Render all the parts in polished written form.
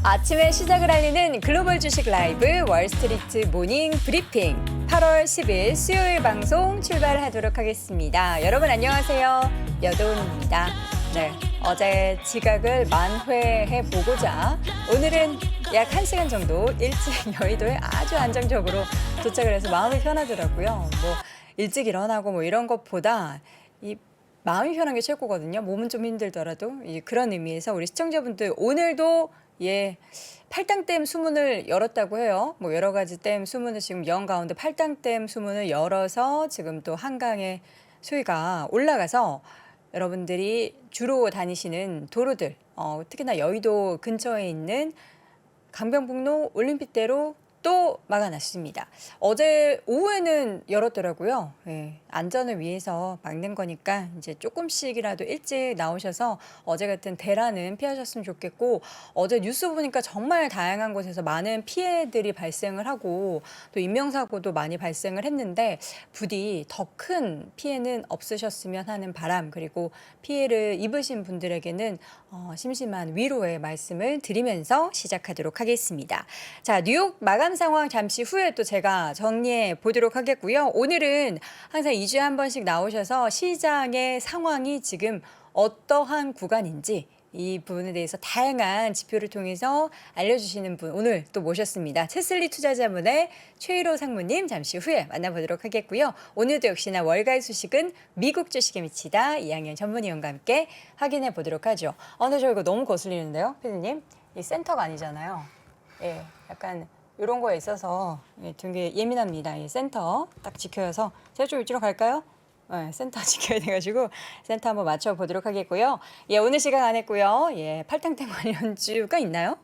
아침에 시작을 알리는 글로벌 주식 라이브 월스트리트 모닝 브리핑 8월 10일 수요일 방송 출발하도록 하겠습니다. 여러분 안녕하세요. 여도은입니다. 네, 어제 지각을 만회해 보고자 오늘은 약 1시간 정도 일찍 여의도에 아주 안정적으로 도착을 해서 마음이 편하더라고요. 뭐 일찍 일어나고 뭐 이런 것보다 이 마음이 편한 게 최고거든요. 몸은 좀 힘들더라도 그런 의미에서 우리 시청자분들 오늘도 팔당댐 수문을 열었다고 해요. 뭐 여러 가지 댐 수문을 지금 연 가운데 팔당댐 수문을 열어서 지금 또 한강의 수위가 올라가서 여러분들이 주로 다니시는 도로들, 특히나 여의도 근처에 있는 강변북로 올림픽대로 또 막아놨습니다. 어제 오후에는 열었더라고요. 안전을 위해서 막는 거니까 이제 조금씩이라도 일찍 나오셔서 어제 같은 대란은 피하셨으면 좋겠고, 어제 뉴스 보니까 정말 다양한 곳에서 많은 피해들이 발생을 하고 또 인명사고도 많이 발생을 했는데 부디 더 큰 피해는 없으셨으면 하는 바람, 그리고 피해를 입으신 분들에게는 심심한 위로의 말씀을 드리면서 시작하도록 하겠습니다. 자, 뉴욕 마감 상황 잠시 후에 또 제가 정리해 보도록 하겠고요. 오늘은 항상 2주에 한 번씩 나오셔서 시장의 상황이 지금 어떠한 구간인지 이 부분에 대해서 다양한 지표를 통해서 알려주시는 분 오늘 또 모셨습니다. 채슬리 투자자문의 최일호 상무님 잠시 후에 만나보도록 하겠고요. 오늘도 역시나 월가의 소식은 미국 주식에 미치다 이항현 전문위원과 함께 확인해 보도록 하죠. 근데 저 이거 너무 거슬리는데요, 피디님? 이 센터가 아니잖아요. 약간 이런 거에 있어서 되게 예민합니다. 센터 딱 지켜서 제가 좀 이쪽으로 갈까요? 센터 지켜야 돼가지고 센터 한번 맞춰보도록 하겠고요. 오늘 시간 안 했고요. 팔당댐 관련주가 있나요?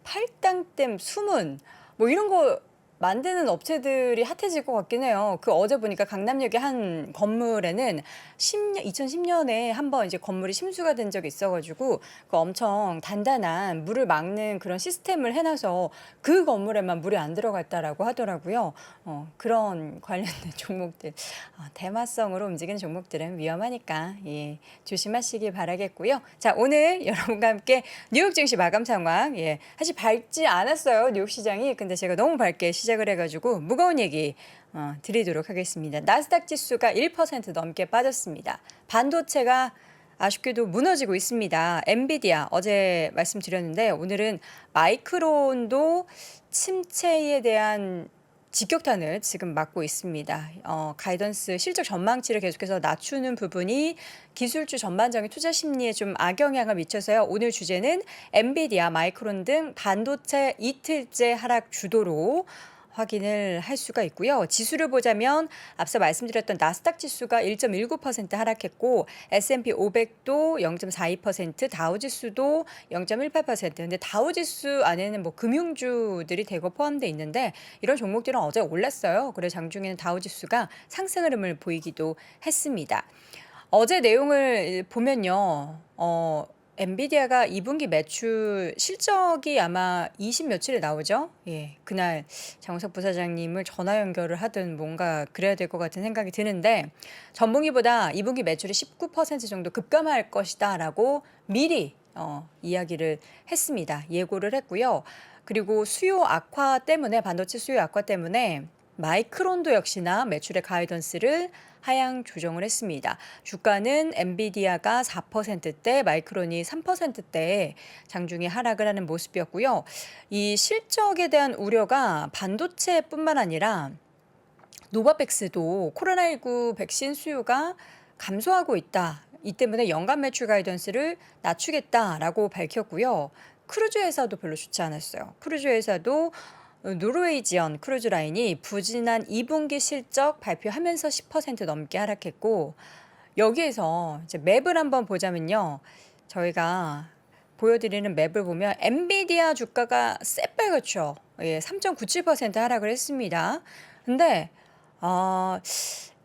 팔당댐 수문 뭐 이런 거 만드는 업체들이 핫해질 것 같긴 해요. 어제 보니까 강남역의 한 건물에는 2010년에 한번 이제 건물이 심수가 된 적이 있어가지고 엄청 단단한 물을 막는 그런 시스템을 해놔서 그 건물에만 물이 안 들어갔다라고 하더라고요. 그런 관련된 종목들, 대마성으로 움직이는 종목들은 위험하니까 조심하시기 바라겠고요. 자, 오늘 여러분과 함께 뉴욕 증시 마감 상황, 사실 밝지 않았어요, 뉴욕 시장이. 근데 제가 너무 밝게 시작을 해가지고 무거운 얘기 드리도록 하겠습니다. 나스닥 지수가 1% 넘게 빠졌습니다. 반도체가 아쉽게도 무너지고 있습니다. 엔비디아 어제 말씀드렸는데 오늘은 마이크론도 침체에 대한 직격탄을 지금 맞고 있습니다. 가이던스 실적 전망치를 계속해서 낮추는 부분이 기술주 전반적인 투자 심리에 좀 악영향을 미쳐서요. 오늘 주제는 엔비디아, 마이크론 등 반도체 이틀째 하락 주도로 확인을 할 수가 있고요. 지수를 보자면 앞서 말씀드렸던 나스닥 지수가 1.19% 하락했고 S&P 500도 0.42%, 다우 지수도 0.18%. 근데 다우 지수 안에는 뭐 금융주들이 대거 포함되어 있는데 이런 종목들은 어제 올랐어요. 그래서 장중에는 다우 지수가 상승 흐름을 보이기도 했습니다. 어제 내용을 보면요. 엔비디아가 2분기 매출 실적이 아마 20 며칠에 나오죠. 그날 장우석 부사장님을 전화 연결을 하든 뭔가 그래야 될 것 같은 생각이 드는데 전분기보다 2분기 매출이 19% 정도 급감할 것이다라고 미리 이야기를 했습니다. 예고를 했고요. 그리고 수요 악화 때문에 반도체 수요 악화 때문에 마이크론도 역시나 매출의 가이던스를 하향 조정을 했습니다. 주가는 엔비디아가 4%대, 마이크론이 3%대에 장중에 하락을 하는 모습이었고요. 이 실적에 대한 우려가 반도체뿐만 아니라 노바백스도 코로나19 백신 수요가 감소하고 있다. 이 때문에 연간 매출 가이던스를 낮추겠다라고 밝혔고요. 크루즈 회사도 별로 좋지 않았어요. 크루즈 회사도 노르웨이지언 크루즈 라인이 부진한 2분기 실적 발표하면서 10% 넘게 하락했고, 여기에서 이제 맵을 한번 보자면요. 저희가 보여드리는 맵을 보면 엔비디아 주가가 새빨갛죠. 3.97% 하락을 했습니다. 근데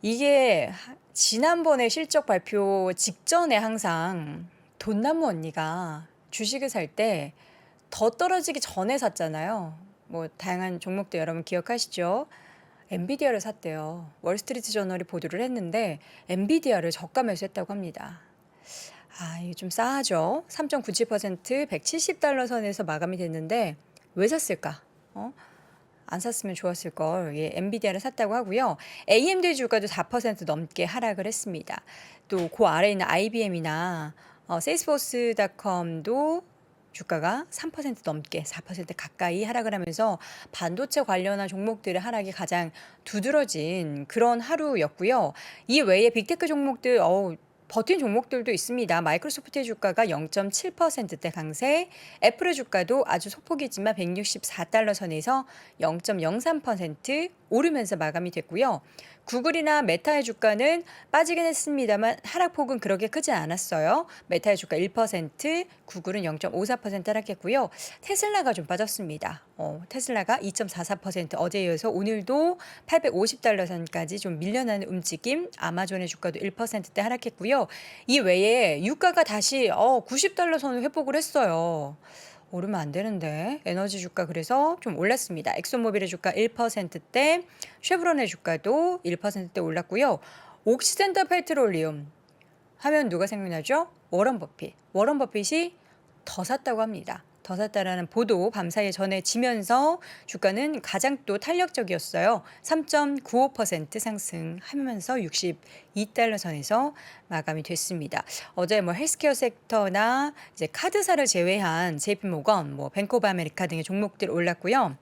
이게 지난번에 실적 발표 직전에 항상 돈나무 언니가 주식을 살 때 더 떨어지기 전에 샀잖아요. 뭐 다양한 종목도 여러분 기억하시죠? 엔비디아를 샀대요. 월스트리트 저널이 보도를 했는데 엔비디아를 저가 매수했다고 합니다. 이게 좀 싸죠. 3.97% 170달러 선에서 마감이 됐는데 왜 샀을까? 안 샀으면 좋았을 걸. 예, 엔비디아를 샀다고 하고요. AMD 주가도 4% 넘게 하락을 했습니다. 또 그 아래에 있는 IBM이나 세일스포스닷컴도 주가가 3% 넘게 4% 가까이 하락을 하면서 반도체 관련한 종목들의 하락이 가장 두드러진 그런 하루였고요. 이 외에 빅테크 종목들 버틴 종목들도 있습니다. 마이크로소프트의 주가가 0.7%대 강세, 애플의 주가도 아주 소폭이지만 164달러 선에서 0.03% 오르면서 마감이 됐고요. 구글이나 메타의 주가는 빠지긴 했습니다만 하락폭은 그렇게 크지 않았어요. 메타의 주가 1%, 구글은 0.54% 하락했고요. 테슬라가 좀 빠졌습니다. 테슬라가 2.44% 어제에 이어서 오늘도 850달러 선까지 좀 밀려나는 움직임, 아마존의 주가도 1%대 하락했고요. 이 외에 유가가 다시 90달러 선을 회복을 했어요. 오르면 안 되는데 에너지 주가 그래서 좀 올랐습니다. 엑소모빌의 주가 1%대, 쉐브론의 주가도 1%대 올랐고요. 옥시덴탈 페트롤리움 하면 누가 생각나죠? 워런 버핏. 워런 버핏이 더 샀다고 합니다. 더 샀다라는 보도 밤사이에 전해지면서 주가는 가장 또 탄력적이었어요. 3.95% 상승하면서 62달러 선에서 마감이 됐습니다. 어제 헬스케어 섹터나 이제 카드사를 제외한 JP모건, 뱅크 오브 아메리카 등의 종목들 올랐고요.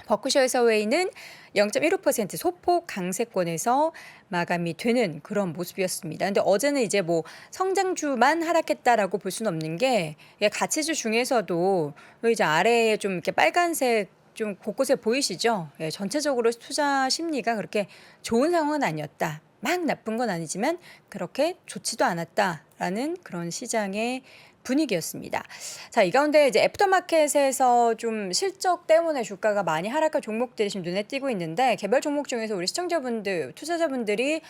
버크셔 해서웨이는 0.15% 소폭 강세권에서 마감이 되는 그런 모습이었습니다. 근데 어제는 이제 성장주만 하락했다라고 볼 수는 없는 게 가치주 중에서도 이제 아래에 좀 이렇게 빨간색 좀 곳곳에 보이시죠? 전체적으로 투자 심리가 그렇게 좋은 상황은 아니었다. 막 나쁜 건 아니지만 그렇게 좋지도 않았다라는 그런 시장의 분위기였습니다. 자, 이 가운데 이제 애프터마켓에서 좀 실적 때문에 주가가 많이 하락한 종목들이 지금 눈에 띄고 있는데 개별 종목 중에서 우리 시청자분들, 투자자분들이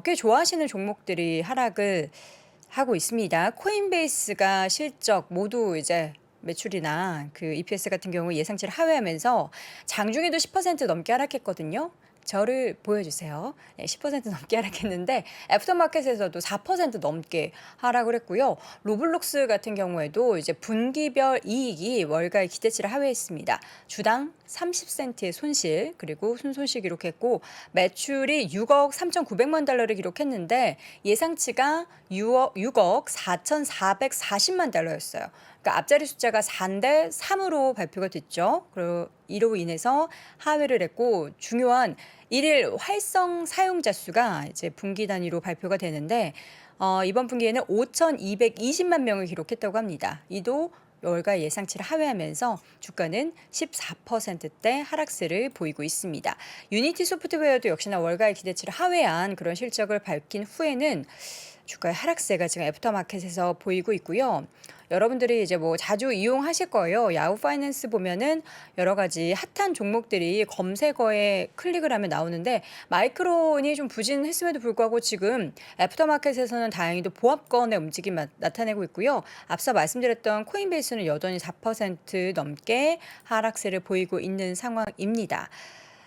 꽤 좋아하시는 종목들이 하락을 하고 있습니다. 코인베이스가 실적 모두 이제 매출이나 그 EPS 같은 경우 예상치를 하회하면서 장중에도 10% 넘게 하락했거든요. 저를 보여주세요. 10% 넘게 하락했는데 애프터마켓에서도 4% 넘게 하락을 했고요. 로블록스 같은 경우에도 이제 분기별 이익이 월가의 기대치를 하회했습니다. 주당 30센트의 손실 그리고 순손실 기록했고 매출이 6억 3,900만 달러를 기록했는데 예상치가 6억 4,440만 달러였어요. 그러니까 앞자리 숫자가 4인데 3으로 발표가 됐죠. 그리고 이로 인해서 하회를 했고 중요한 일일 활성 사용자 수가 이제 분기 단위로 발표가 되는데 이번 분기에는 5,220만 명을 기록했다고 합니다. 이도 월가 예상치를 하회하면서 주가는 14%대 하락세를 보이고 있습니다. 유니티 소프트웨어도 역시나 월가의 기대치를 하회한 그런 실적을 밝힌 후에는 주가의 하락세가 지금 애프터마켓에서 보이고 있고요. 여러분들이 이제 자주 이용하실 거예요. 야후 파이낸스 보면은 여러 가지 핫한 종목들이 검색어에 클릭을 하면 나오는데 마이크론이 좀 부진했음에도 불구하고 지금 애프터마켓에서는 다행히도 보합권의 움직임 나타내고 있고요. 앞서 말씀드렸던 코인베이스는 여전히 4% 넘게 하락세를 보이고 있는 상황입니다.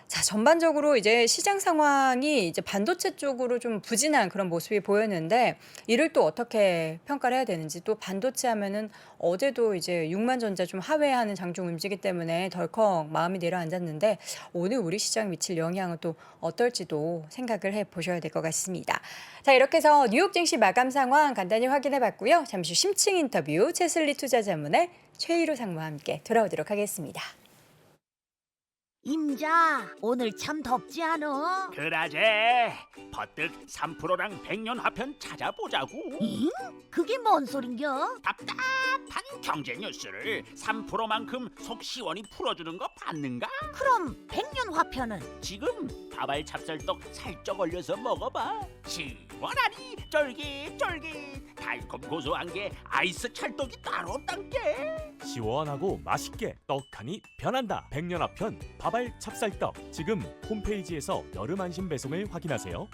자, 전반적으로 이제 시장 상황이 이제 반도체 쪽으로 좀 부진한 그런 모습이 보였는데 이를 또 어떻게 평가를 해야 되는지 또 반도체 하면은 어제도 이제 6만 전자 좀 하회하는 장중 움직이 때문에 덜컥 마음이 내려앉았는데 오늘 우리 시장에 미칠 영향은 또 어떨지도 생각을 해 보셔야 될 것 같습니다. 자, 이렇게 해서 뉴욕 증시 마감 상황 간단히 확인해 봤고요. 잠시 후 심층 인터뷰 채슬리 투자자문의 최희로 상무와 함께 돌아오도록 하겠습니다. 임자, 오늘 참 덥지 않어? 그러제 버뜩 3%랑 백년 화편 찾아보자고. 잉? 그게 뭔 소린겨? 답답한 경제 뉴스를 3%만큼 속 시원히 풀어주는 거 봤는가? 그럼 백년 화편은? 지금 다발 찹쌀떡 살짝 얼려서 먹어봐. 시원하니 쫄깃쫄깃 달콤 고소한 게 아이스 찰떡이 따로 없단게. 시원하고 맛있게 떡하니 변한다. 백년화편 밥알 찹쌀떡 지금 홈페이지에서 여름 안심 배송을 확인하세요.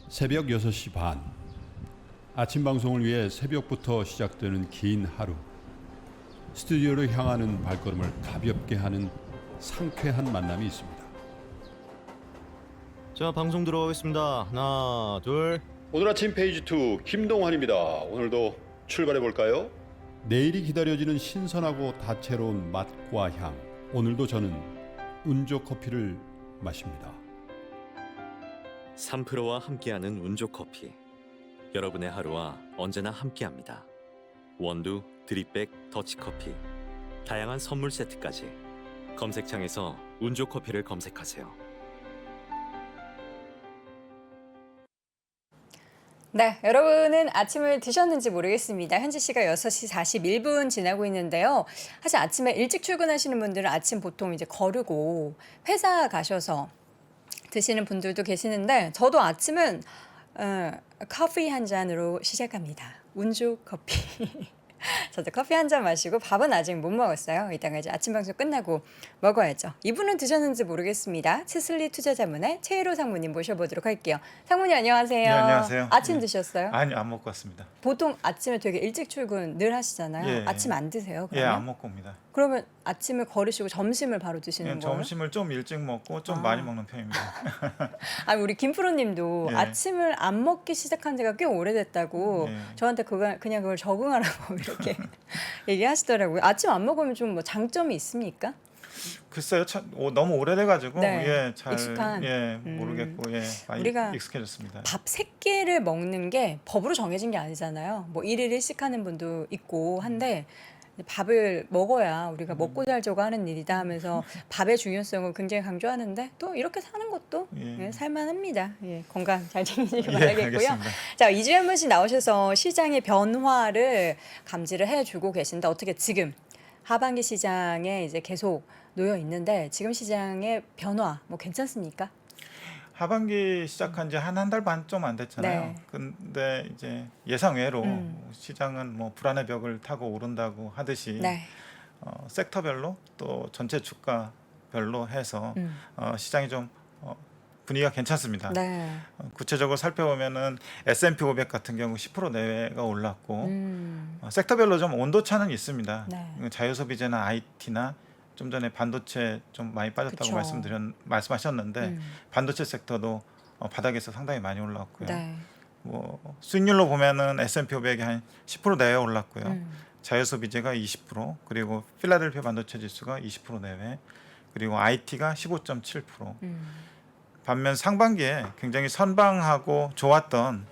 새벽 6시 반 아침 방송을 위해 새벽부터 시작되는 긴 하루 스튜디오로 향하는 발걸음을 가볍게 하는 상쾌한 만남이 있습니다. 자, 방송 들어가겠습니다. 하나, 둘. 오늘 아침 페이지 2 김동환입니다. 오늘도 출발해 볼까요? 내일이 기다려지는 신선하고 다채로운 맛과 향. 오늘도 저는 운조 커피를 마십니다. 3프로와 함께하는 운조커피. 여러분의 하루와 언제나 함께합니다. 원두, 드립백, 더치커피. 다양한 선물 세트까지. 검색창에서 운조커피를 검색하세요. 네, 여러분은 아침을 드셨는지 모르겠습니다. 현재 시각 6시 41분 지나고 있는데요. 사실 아침에 일찍 출근하시는 분들은 아침 보통 이제 거르고 회사 가셔서 드시는 분들도 계시는데 저도 아침은 커피 한 잔으로 시작합니다. 운조 커피. 저도 커피 한 잔 마시고 밥은 아직 못 먹었어요. 이따가 이제 아침 방송 끝나고 먹어야죠. 이분은 드셨는지 모르겠습니다. 치슬리 투자자문의 최일호 상무님 모셔보도록 할게요. 상무님 안녕하세요. 네, 안녕하세요. 아침 네. 드셨어요? 아니요, 안 먹고 왔습니다. 보통 아침에 되게 일찍 출근 늘 하시잖아요. 예. 아침 안 드세요? 예, 그러면? 안 먹고 옵니다. 그러면 아침을 거르시고 점심을 바로 드시는 예, 거예요? 점심을 좀 일찍 먹고 좀 아. 많이 먹는 편입니다. 아니 우리 김프로님도 예. 아침을 안 먹기 시작한 지가 꽤 오래됐다고 예. 저한테 그냥 그걸 적응하라고 이렇게 얘기하시더라고요. 아침 안 먹으면 좀 뭐 장점이 있습니까? 글쎄요, 너무 오래돼가지고 네, 예, 잘 익숙한. 모르겠고 예, 많이 우리가 익숙해졌습니다. 밥 3끼를 먹는 게 법으로 정해진 게 아니잖아요. 뭐 1일 1식 하는 분도 있고 한데 밥을 먹어야 우리가 먹고 살자고 하는 일이다 하면서 밥의 중요성을 굉장히 강조하는데 또 이렇게 사는 것도 예. 예, 살만합니다. 예, 건강 잘 챙기시기 예, 바라겠고요. 알겠습니다. 자, 2주에 한 번씩 나오셔서 시장의 변화를 감지를 해주고 계신데 어떻게 지금 하반기 시장에 이제 계속 놓여 있는데 지금 시장의 변화 뭐 괜찮습니까? 하반기 시작한 지 한 달 반 좀 안 됐잖아요. 네. 근데 이제 예상외로 음. 시장은 뭐 불안의 벽을 타고 오른다고 하듯이 네. 섹터별로 또 전체 주가별로 해서 음. 시장이 좀 분위기가 괜찮습니다. 네. 구체적으로 살펴보면은 S&P 500 같은 경우 10% 내외가 올랐고 음. 섹터별로 좀 온도차는 있습니다. 네. 자유소비재나 IT나 좀 전에 반도체 좀 많이 빠졌다고 그쵸. 말씀하셨는데 음. 반도체 섹터도 바닥에서 상당히 많이 올랐고요. 네. 뭐 수익률로 보면은 S&P 500이 한 10% 내외 올랐고요. 음. 자유소비재가 20%, 그리고 필라델피아 반도체 지수가 20% 내외, 그리고 IT가 15.7%. 음. 반면 상반기에 굉장히 선방하고 좋았던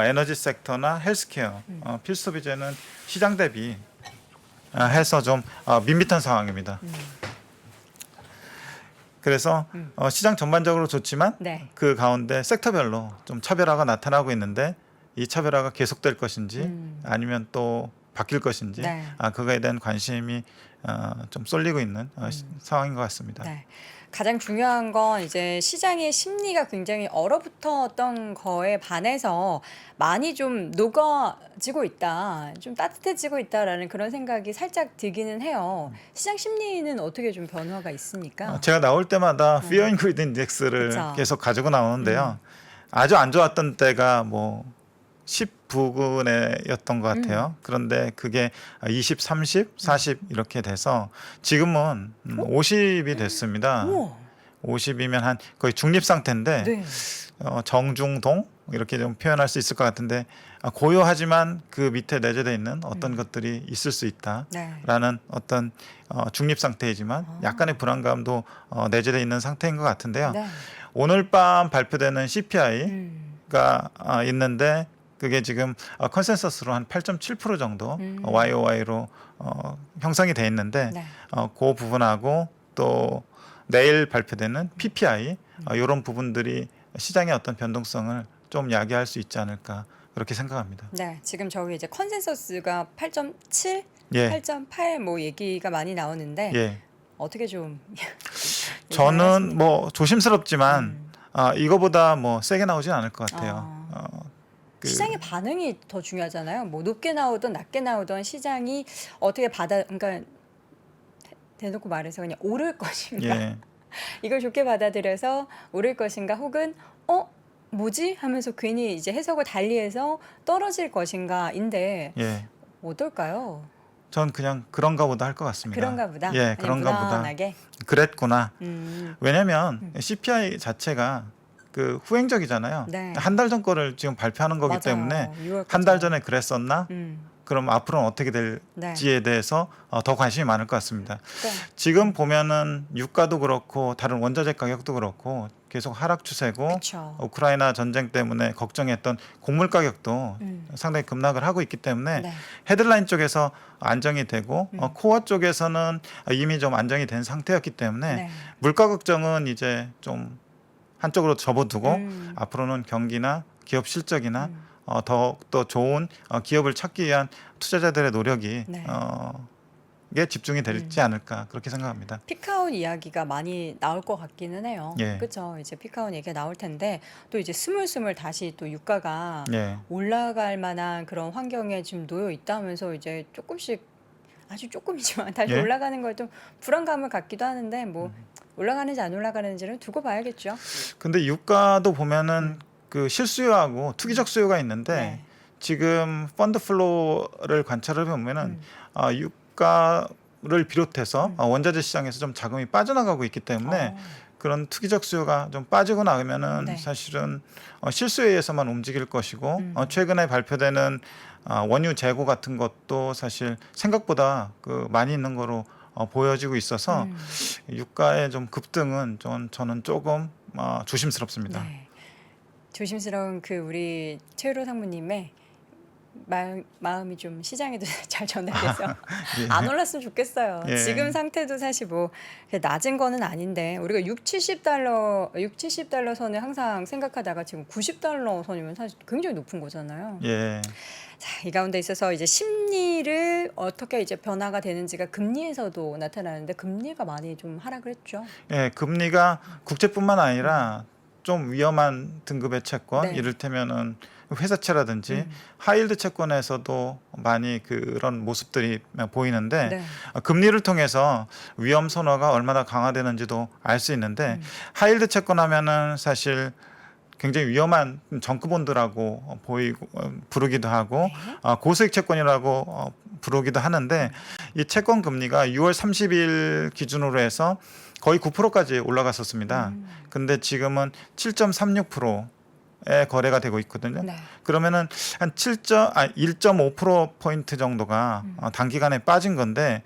에너지 섹터나 헬스케어, 필수소비재는 시장 대비 해서 좀 밋밋한 상황입니다. 그래서 시장 전반적으로 좋지만 네. 그 가운데 섹터별로 좀 차별화가 나타나고 있는데 이 차별화가 계속될 것인지 아니면 또 바뀔 것인지 네. 그거에 대한 관심이 좀 쏠리고 있는 상황인 것 같습니다. 네. 가장 중요한 건 이제 시장의 심리가 굉장히 얼어붙었던 거에 반해서 많이 좀 녹아지고 있다, 좀 따뜻해지고 있다라는 그런 생각이 살짝 들기는 해요. 시장 심리는 어떻게 좀 변화가 있습니까? 제가 나올 때마다 Fear and Greed 인덱스를 그쵸. 계속 가지고 나오는데요. 아주 안 좋았던 때가 뭐 10 부근에였던 것 같아요. 그런데 그게 20, 30, 40 이렇게 돼서 지금은 50이 됐습니다. 우와. 50이면 한 거의 중립 상태인데 네. 정중동 이렇게 좀 표현할 수 있을 것 같은데 고요하지만 그 밑에 내재되어 있는 어떤 것들이 있을 수 있다라는 네. 어떤 중립 상태이지만 약간의 불안감도 내재되어 있는 상태인 것 같은데요. 네. 오늘 밤 발표되는 CPI가 음. 있는데 그게 지금 컨센서스로 한 8.7% 정도 YOY로 형성이 돼 있는데 네. 그 부분하고 또 내일 발표되는 PPI 이런 부분들이 시장의 어떤 변동성을 좀 야기할 수 있지 않을까 그렇게 생각합니다. 네, 지금 저기 이제 컨센서스가 8.7, 예, 8.8 뭐 얘기가 많이 나오는데 예. 어떻게 좀 저는 뭐 조심스럽지만 음. 이거보다 뭐 세게 나오진 않을 것 같아요. 시장의 반응이 더 중요하잖아요. 뭐 높게 나오던 낮게 나오던 시장이 어떻게 그러니까 대놓고 말해서 그냥 오를 것인가, 예, 이걸 좋게 받아들여서 오를 것인가, 혹은 뭐지 하면서 괜히 이제 해석을 달리해서 떨어질 것인가인데 예. 어떨까요? 전 그냥 그런가 보다 할 것 같습니다. 그런가 보다. 예, 그냥 그런가 보다. 무난하게. 그랬구나. 음. 왜냐하면 CPI 자체가 그 후행적이잖아요. 네. 한 달 전 거를 지금 발표하는 거기 맞아요. 때문에 6월까지. 한 달 전에 그랬었나? 음. 그럼 앞으로는 어떻게 네. 될지에 대해서 더 관심이 많을 것 같습니다. 네. 지금 보면은 유가도 그렇고 다른 원자재 가격도 그렇고 계속 하락 추세고 그렇죠. 우크라이나 전쟁 때문에 걱정했던 곡물 가격도 상당히 급락을 하고 있기 때문에 네. 헤드라인 쪽에서 안정이 되고 코어 쪽에서는 이미 좀 안정이 된 상태였기 때문에 네. 물가 걱정은 이제 좀 한쪽으로 접어두고 음. 앞으로는 경기나 기업 실적이나 더욱더 좋은 기업을 찾기 위한 투자자들의 노력이 네. 게 집중이 되지 않을까 그렇게 생각합니다. 피크아웃 이야기가 많이 나올 것 같기는 해요. 예. 그렇죠. 이제 피크아웃 얘기가 나올 텐데 또 이제 스물스물 다시 또 유가가 예. 올라갈 만한 그런 환경에 지금 놓여 있다면서 이제 조금씩 아주 조금이지만 다시 예? 올라가는 걸 좀 불안감을 갖기도 하는데 뭐 올라가는지 안 올라가는지는 두고 봐야겠죠. 근데 유가도 보면은 그 실수요하고 투기적 수요가 있는데 네. 지금 펀드 플로우를 관찰해 보면은 유가를 비롯해서 원자재 시장에서 좀 자금이 빠져나가고 있기 때문에 그런 투기적 수요가 좀 빠지고 나면은 네. 사실은 실수에 의해서만 움직일 것이고 최근에 발표되는 원유 재고 같은 것도 사실 생각보다 그 많이 있는 거로 보여지고 있어서 유가의 좀 급등은 저는 조금 조심스럽습니다. 네. 조심스러운 그 우리 최유로 상무님의 마음이 좀 시장에도 잘 전달돼서 예. 안 올랐으면 좋겠어요. 예. 지금 상태도 사실 뭐 낮은 거는 아닌데 우리가 60-70달러 선을 항상 생각하다가 지금 90달러 선이면 사실 굉장히 높은 거잖아요. 예. 자, 이 가운데 있어서 이제 심리를 어떻게 이제 변화가 되는지가 금리에서도 나타나는데 금리가 많이 좀 하락을 했죠. 예, 금리가 국채뿐만 아니라 좀 위험한 등급의 채권, 네. 이를테면은 회사채라든지 하이힐드 채권에서도 많이 그런 모습들이 보이는데 네. 금리를 통해서 위험 선호가 얼마나 강화되는지도 알 수 있는데 하이힐드 채권 하면은 사실 굉장히 위험한 정크본드라고 부르기도 하고 고수익 채권이라고 부르기도 하는데 이 채권 금리가 6월 30일 기준으로 해서 거의 9%까지 올라갔었습니다. 근데 지금은 7.36%에 거래가 되고 있거든요. 네. 그러면은 한 1.5% 포인트 정도가 단기간에 빠진 건데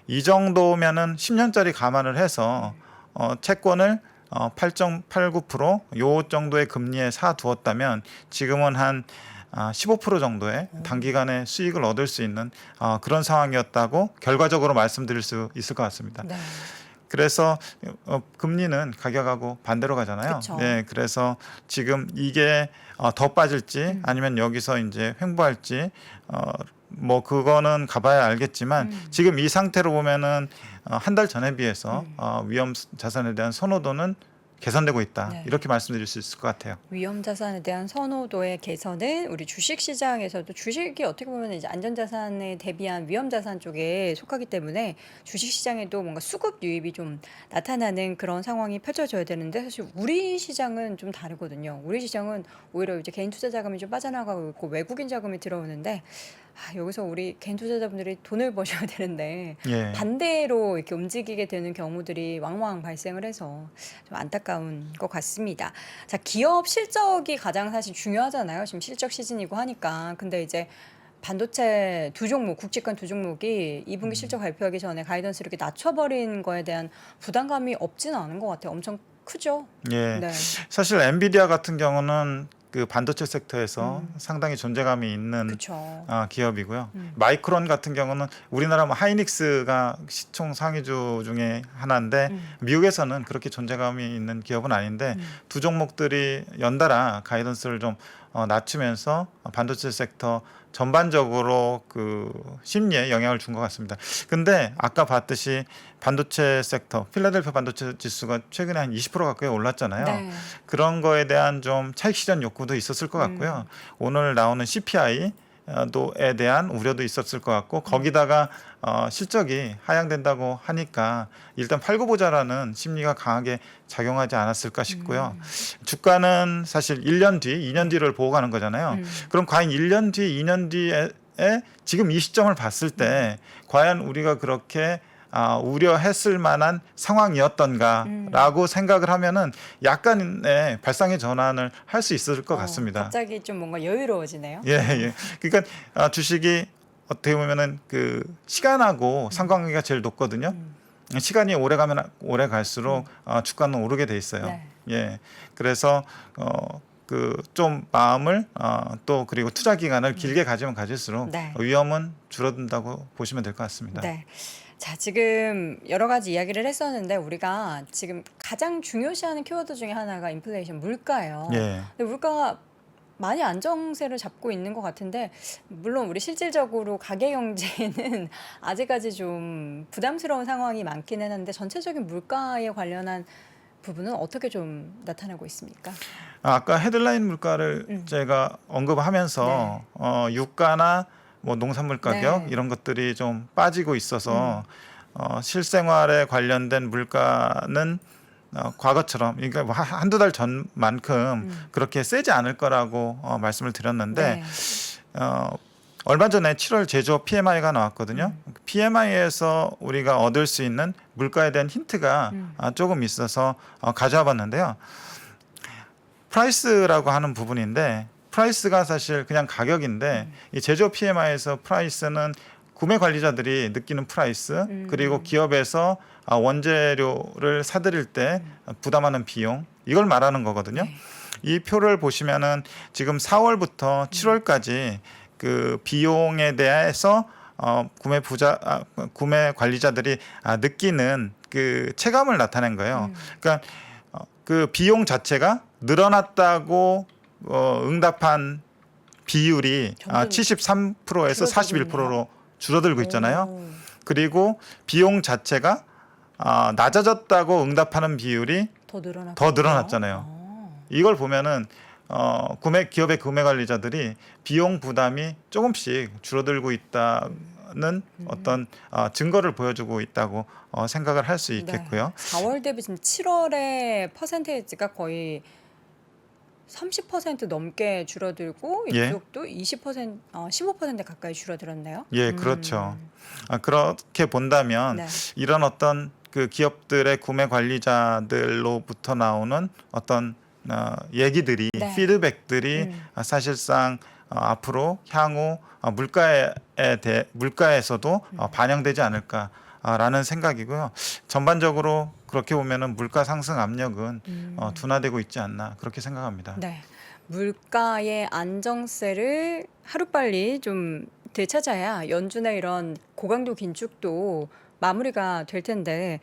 이 정도면은 10년짜리 감안을 해서 채권을 8.89% 요 정도의 금리에 사두었다면 지금은 한 15% 정도의 단기간에 수익을 얻을 수 있는 그런 상황이었다고 결과적으로 말씀드릴 수 있을 것 같습니다. 네. 그래서 금리는 가격하고 반대로 가잖아요. 그쵸. 네, 그래서 지금 이게 더 빠질지 아니면 여기서 이제 횡보할지 뭐 그거는 가봐야 알겠지만 지금 이 상태로 보면은 한 달 전에 비해서 위험 자산에 대한 선호도는 개선되고 있다. 네. 이렇게 말씀드릴 수 있을 것 같아요. 위험 자산에 대한 선호도의 개선은 우리 주식 시장에서도 주식이 어떻게 보면 이제 안전 자산에 대비한 위험 자산 쪽에 속하기 때문에 주식 시장에도 뭔가 수급 유입이 좀 나타나는 그런 상황이 펼쳐져야 되는데 사실 우리 시장은 좀 다르거든요. 우리 시장은 오히려 이제 개인 투자 자금이 좀 빠져나가고 있고 외국인 자금이 들어오는데 여기서 우리 개인 투자자분들이 돈을 버셔야 되는데 예. 반대로 이렇게 움직이게 되는 경우들이 왕왕 발생을 해서 좀 안타까운 것 같습니다. 자, 기업 실적이 가장 사실 중요하잖아요. 지금 실적 시즌이고 하니까. 근데 이제 반도체 두 종목, 국제권 두 종목이 2분기 실적 발표하기 전에 가이던스를 이렇게 낮춰버린 거에 대한 부담감이 없지는 않은 것 같아요. 엄청 크죠. 예. 네. 사실 엔비디아 같은 경우는 그 반도체 섹터에서 상당히 존재감이 있는 그렇죠. 기업이고요. 마이크론 같은 경우는 우리나라 뭐 하이닉스가 시총 상위주 중에 하나인데 미국에서는 그렇게 존재감이 있는 기업은 아닌데 두 종목들이 연달아 가이던스를 좀 낮추면서 반도체 섹터 전반적으로 그 심리에 영향을 준 것 같습니다. 근데 아까 봤듯이 반도체 섹터, 필라델피아 반도체 지수가 최근에 한 20% 가까이 올랐잖아요. 네. 그런 거에 대한 좀 차익 실현 욕구도 있었을 것 같고요. 오늘 나오는 CPI 에 대한 우려도 있었을 것 같고 거기다가 실적이 하향된다고 하니까 일단 팔고 보자라는 심리가 강하게 작용하지 않았을까 싶고요. 주가는 사실 1년 뒤, 2년 뒤를 보고 가는 거잖아요. 그럼 과연 1년 뒤, 2년 뒤에 지금 이 시점을 봤을 때 과연 우리가 그렇게 우려했을 만한 상황이었던가라고 생각을 하면은 약간의 발상의 전환을 할 수 있을 것 같습니다. 갑자기 좀 뭔가 여유로워지네요. 예, 예. 그러니까 주식이 어떻게 보면은 그 시간하고 상관관계가 제일 높거든요. 시간이 오래 가면 오래 갈수록 주가는 오르게 돼 있어요. 네. 예. 그래서 그 좀 마음을 또 그리고 투자 기간을 길게 가지면 가질수록 네. 위험은 줄어든다고 보시면 될 것 같습니다. 네. 자, 지금 여러 가지 이야기를 했었는데 우리가 지금 가장 중요시하는 키워드 중에 하나가 인플레이션, 물가예요. 예. 근데 물가가 많이 안정세를 잡고 있는 것 같은데 물론 우리 실질적으로 가계 경제는 아직까지 좀 부담스러운 상황이 많기는 한데 전체적인 물가에 관련한 부분은 어떻게 좀 나타나고 있습니까? 아까 헤드라인 물가를 제가 언급하면서 유가나 뭐 농산물 가격 네. 이런 것들이 좀 빠지고 있어서 실생활에 관련된 물가는 과거처럼 그러니까 뭐 한두 달 전만큼 그렇게 세지 않을 거라고 말씀을 드렸는데 네. 얼마 전에 7월 제조업 PMI가 나왔거든요. PMI에서 우리가 얻을 수 있는 물가에 대한 힌트가 조금 있어서 가져와 봤는데요. 프라이스라고 하는 부분인데 프라이스가 사실 그냥 가격인데 이 제조업 PMI에서 프라이스는 구매 관리자들이 느끼는 프라이스 그리고 기업에서 원재료를 사들일 때 부담하는 비용 이걸 말하는 거거든요. 이 표를 보시면은 지금 4월부터 7월까지 그 비용에 대해서 구매 관리자들이 느끼는 그 체감을 나타낸 거예요. 그러니까 그 비용 자체가 늘어났다고 응답한 비율이 점점 73%에서 줄어들고 41%로 줄어들고 있잖아요. 오. 그리고 비용 자체가 낮아졌다고 응답하는 비율이 더 늘어났잖아요. 이걸 보면은 기업의 구매 관리자들이 비용 부담이 조금씩 줄어들고 있다는 어떤 증거를 보여주고 있다고 생각을 할 수 있겠고요. 4월 대비 지금 7월에 퍼센테이지가 거의 30% 넘게 줄어들고 예. 이쪽도 15% 가까이 줄어들었네요. 예, 그렇죠. 그렇게 본다면 네. 이런 어떤 그 기업들의 구매 관리자들로부터 나오는 어떤 얘기들이 네. 피드백들이 사실상 앞으로 향후 물가에서도 반영되지 않을까라는 생각이고요. 전반적으로 그렇게 보면은 물가 상승 압력은 둔화되고 있지 않나 그렇게 생각합니다. 네. 물가의 안정세를 하루빨리 좀 되찾아야 연준의 이런 고강도 긴축도 마무리가 될 텐데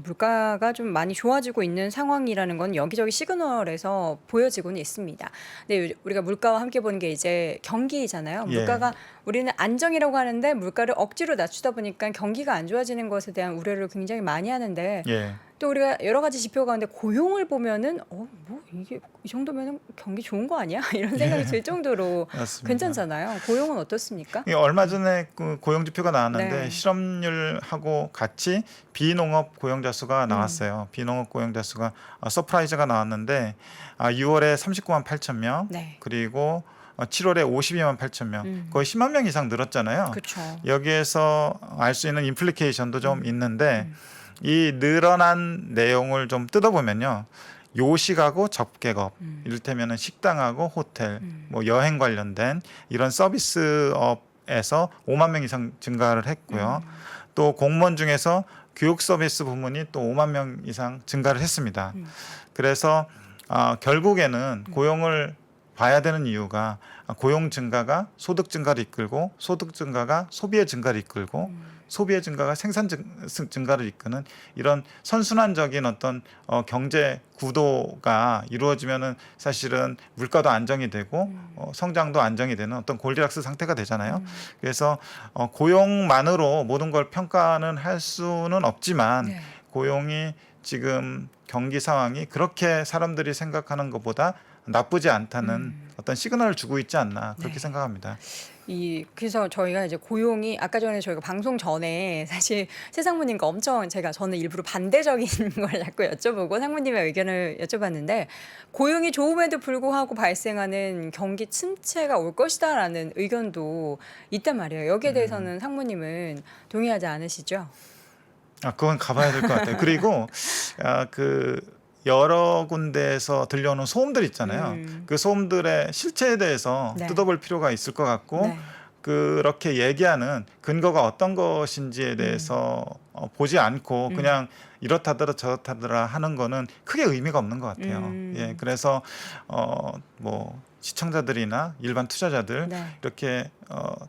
물가가 좀 많이 좋아지고 있는 상황이라는 건 여기저기 시그널에서 보여지고는 있습니다. 근데 우리가 물가와 함께 보는 게 이제 경기잖아요. 예. 물가가 우리는 안정이라고 하는데 물가를 억지로 낮추다 보니까 경기가 안 좋아지는 것에 대한 우려를 굉장히 많이 하는데 예. 또 우리가 여러 가지 지표 가운데 고용을 보면은 뭐 이게 이 정도면 경기 좋은 거 아니야? 이런 생각이 들 정도로 맞습니다. 괜찮잖아요. 고용은 어떻습니까? 얼마 전에 그 고용 지표가 나왔는데 네. 실업률하고 같이 비농업 고용자 수가 나왔어요. 비농업 고용자 수가 서프라이즈가 나왔는데 6월에 39만 8천 명, 네. 그리고 7월에 52만 8천 명, 거의 10만 명 이상 늘었잖아요. 그렇죠. 여기에서 알 수 있는 인플리케이션도 좀 있는데 이 늘어난 내용을 좀 뜯어보면요. 요식하고 접객업, 이를테면 식당하고 호텔, 뭐 여행 관련된 이런 서비스업에서 5만 명 이상 증가를 했고요. 또 공무원 중에서 교육 서비스 부문이 또 5만 명 이상 증가를 했습니다. 그래서 결국에는 고용을 봐야 되는 이유가 고용 증가가 소득 증가를 이끌고 소득 증가가 소비의 증가를 이끌고 소비의 증가가 생산 증가를 이끄는 이런 선순환적인 어떤 경제 구도가 이루어지면은 사실은 물가도 안정이 되고 성장도 안정이 되는 어떤 골디락스 상태가 되잖아요. 그래서 고용만으로 모든 걸 평가는 할 수는 없지만 네. 고용이 지금 경기 상황이 그렇게 사람들이 생각하는 것보다 나쁘지 않다는 어떤 시그널을 주고 있지 않나 그렇게 네. 생각합니다. 그래서 저희가 이제 고용이 아까 전에 저희가 방송 전에 사실 최 상무님과 엄청 저는 일부러 반대적인 걸 자꾸 여쭤보고 상무님의 의견을 여쭤봤는데 고용이 좋음에도 불구하고 발생하는 경기 침체가 올 것이다라는 의견도 있단 말이에요. 여기에 대해서는 상무님은 동의하지 않으시죠? 그건 가봐야 될 것 같아요. 그리고 그 여러 군데에서 들려오는 소음들 있잖아요. 그 소음들의 실체에 대해서 네. 뜯어볼 필요가 있을 것 같고 네. 그렇게 얘기하는 근거가 어떤 것인지에 대해서 보지 않고 그냥 이렇다더라 저렇다더라 하는 거는 크게 의미가 없는 것 같아요. 예, 그래서 뭐 시청자들이나 일반 투자자들 네. 이렇게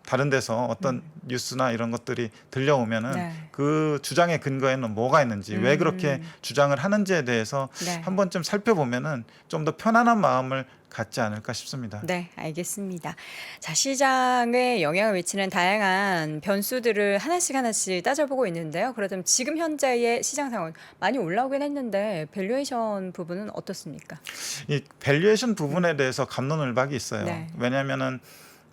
다른 데서 어떤 뉴스나 이런 것들이 들려오면은 네. 그 주장의 근거에는 뭐가 있는지 왜 그렇게 주장을 하는지에 대해서 네. 한 번쯤 살펴보면은 좀 더 편안한 마음을 갖지 않을까 싶습니다. 네, 알겠습니다. 자, 시장에 영향을 미치는 다양한 변수들을 하나씩 따져보고 있는데요. 그렇다면 지금 현재의 시장 상황 많이 올라오긴 했는데 밸류에이션 부분은 어떻습니까? 이 밸류에이션 부분에 대해서 갑론을박이 있어요. 네. 왜냐하면은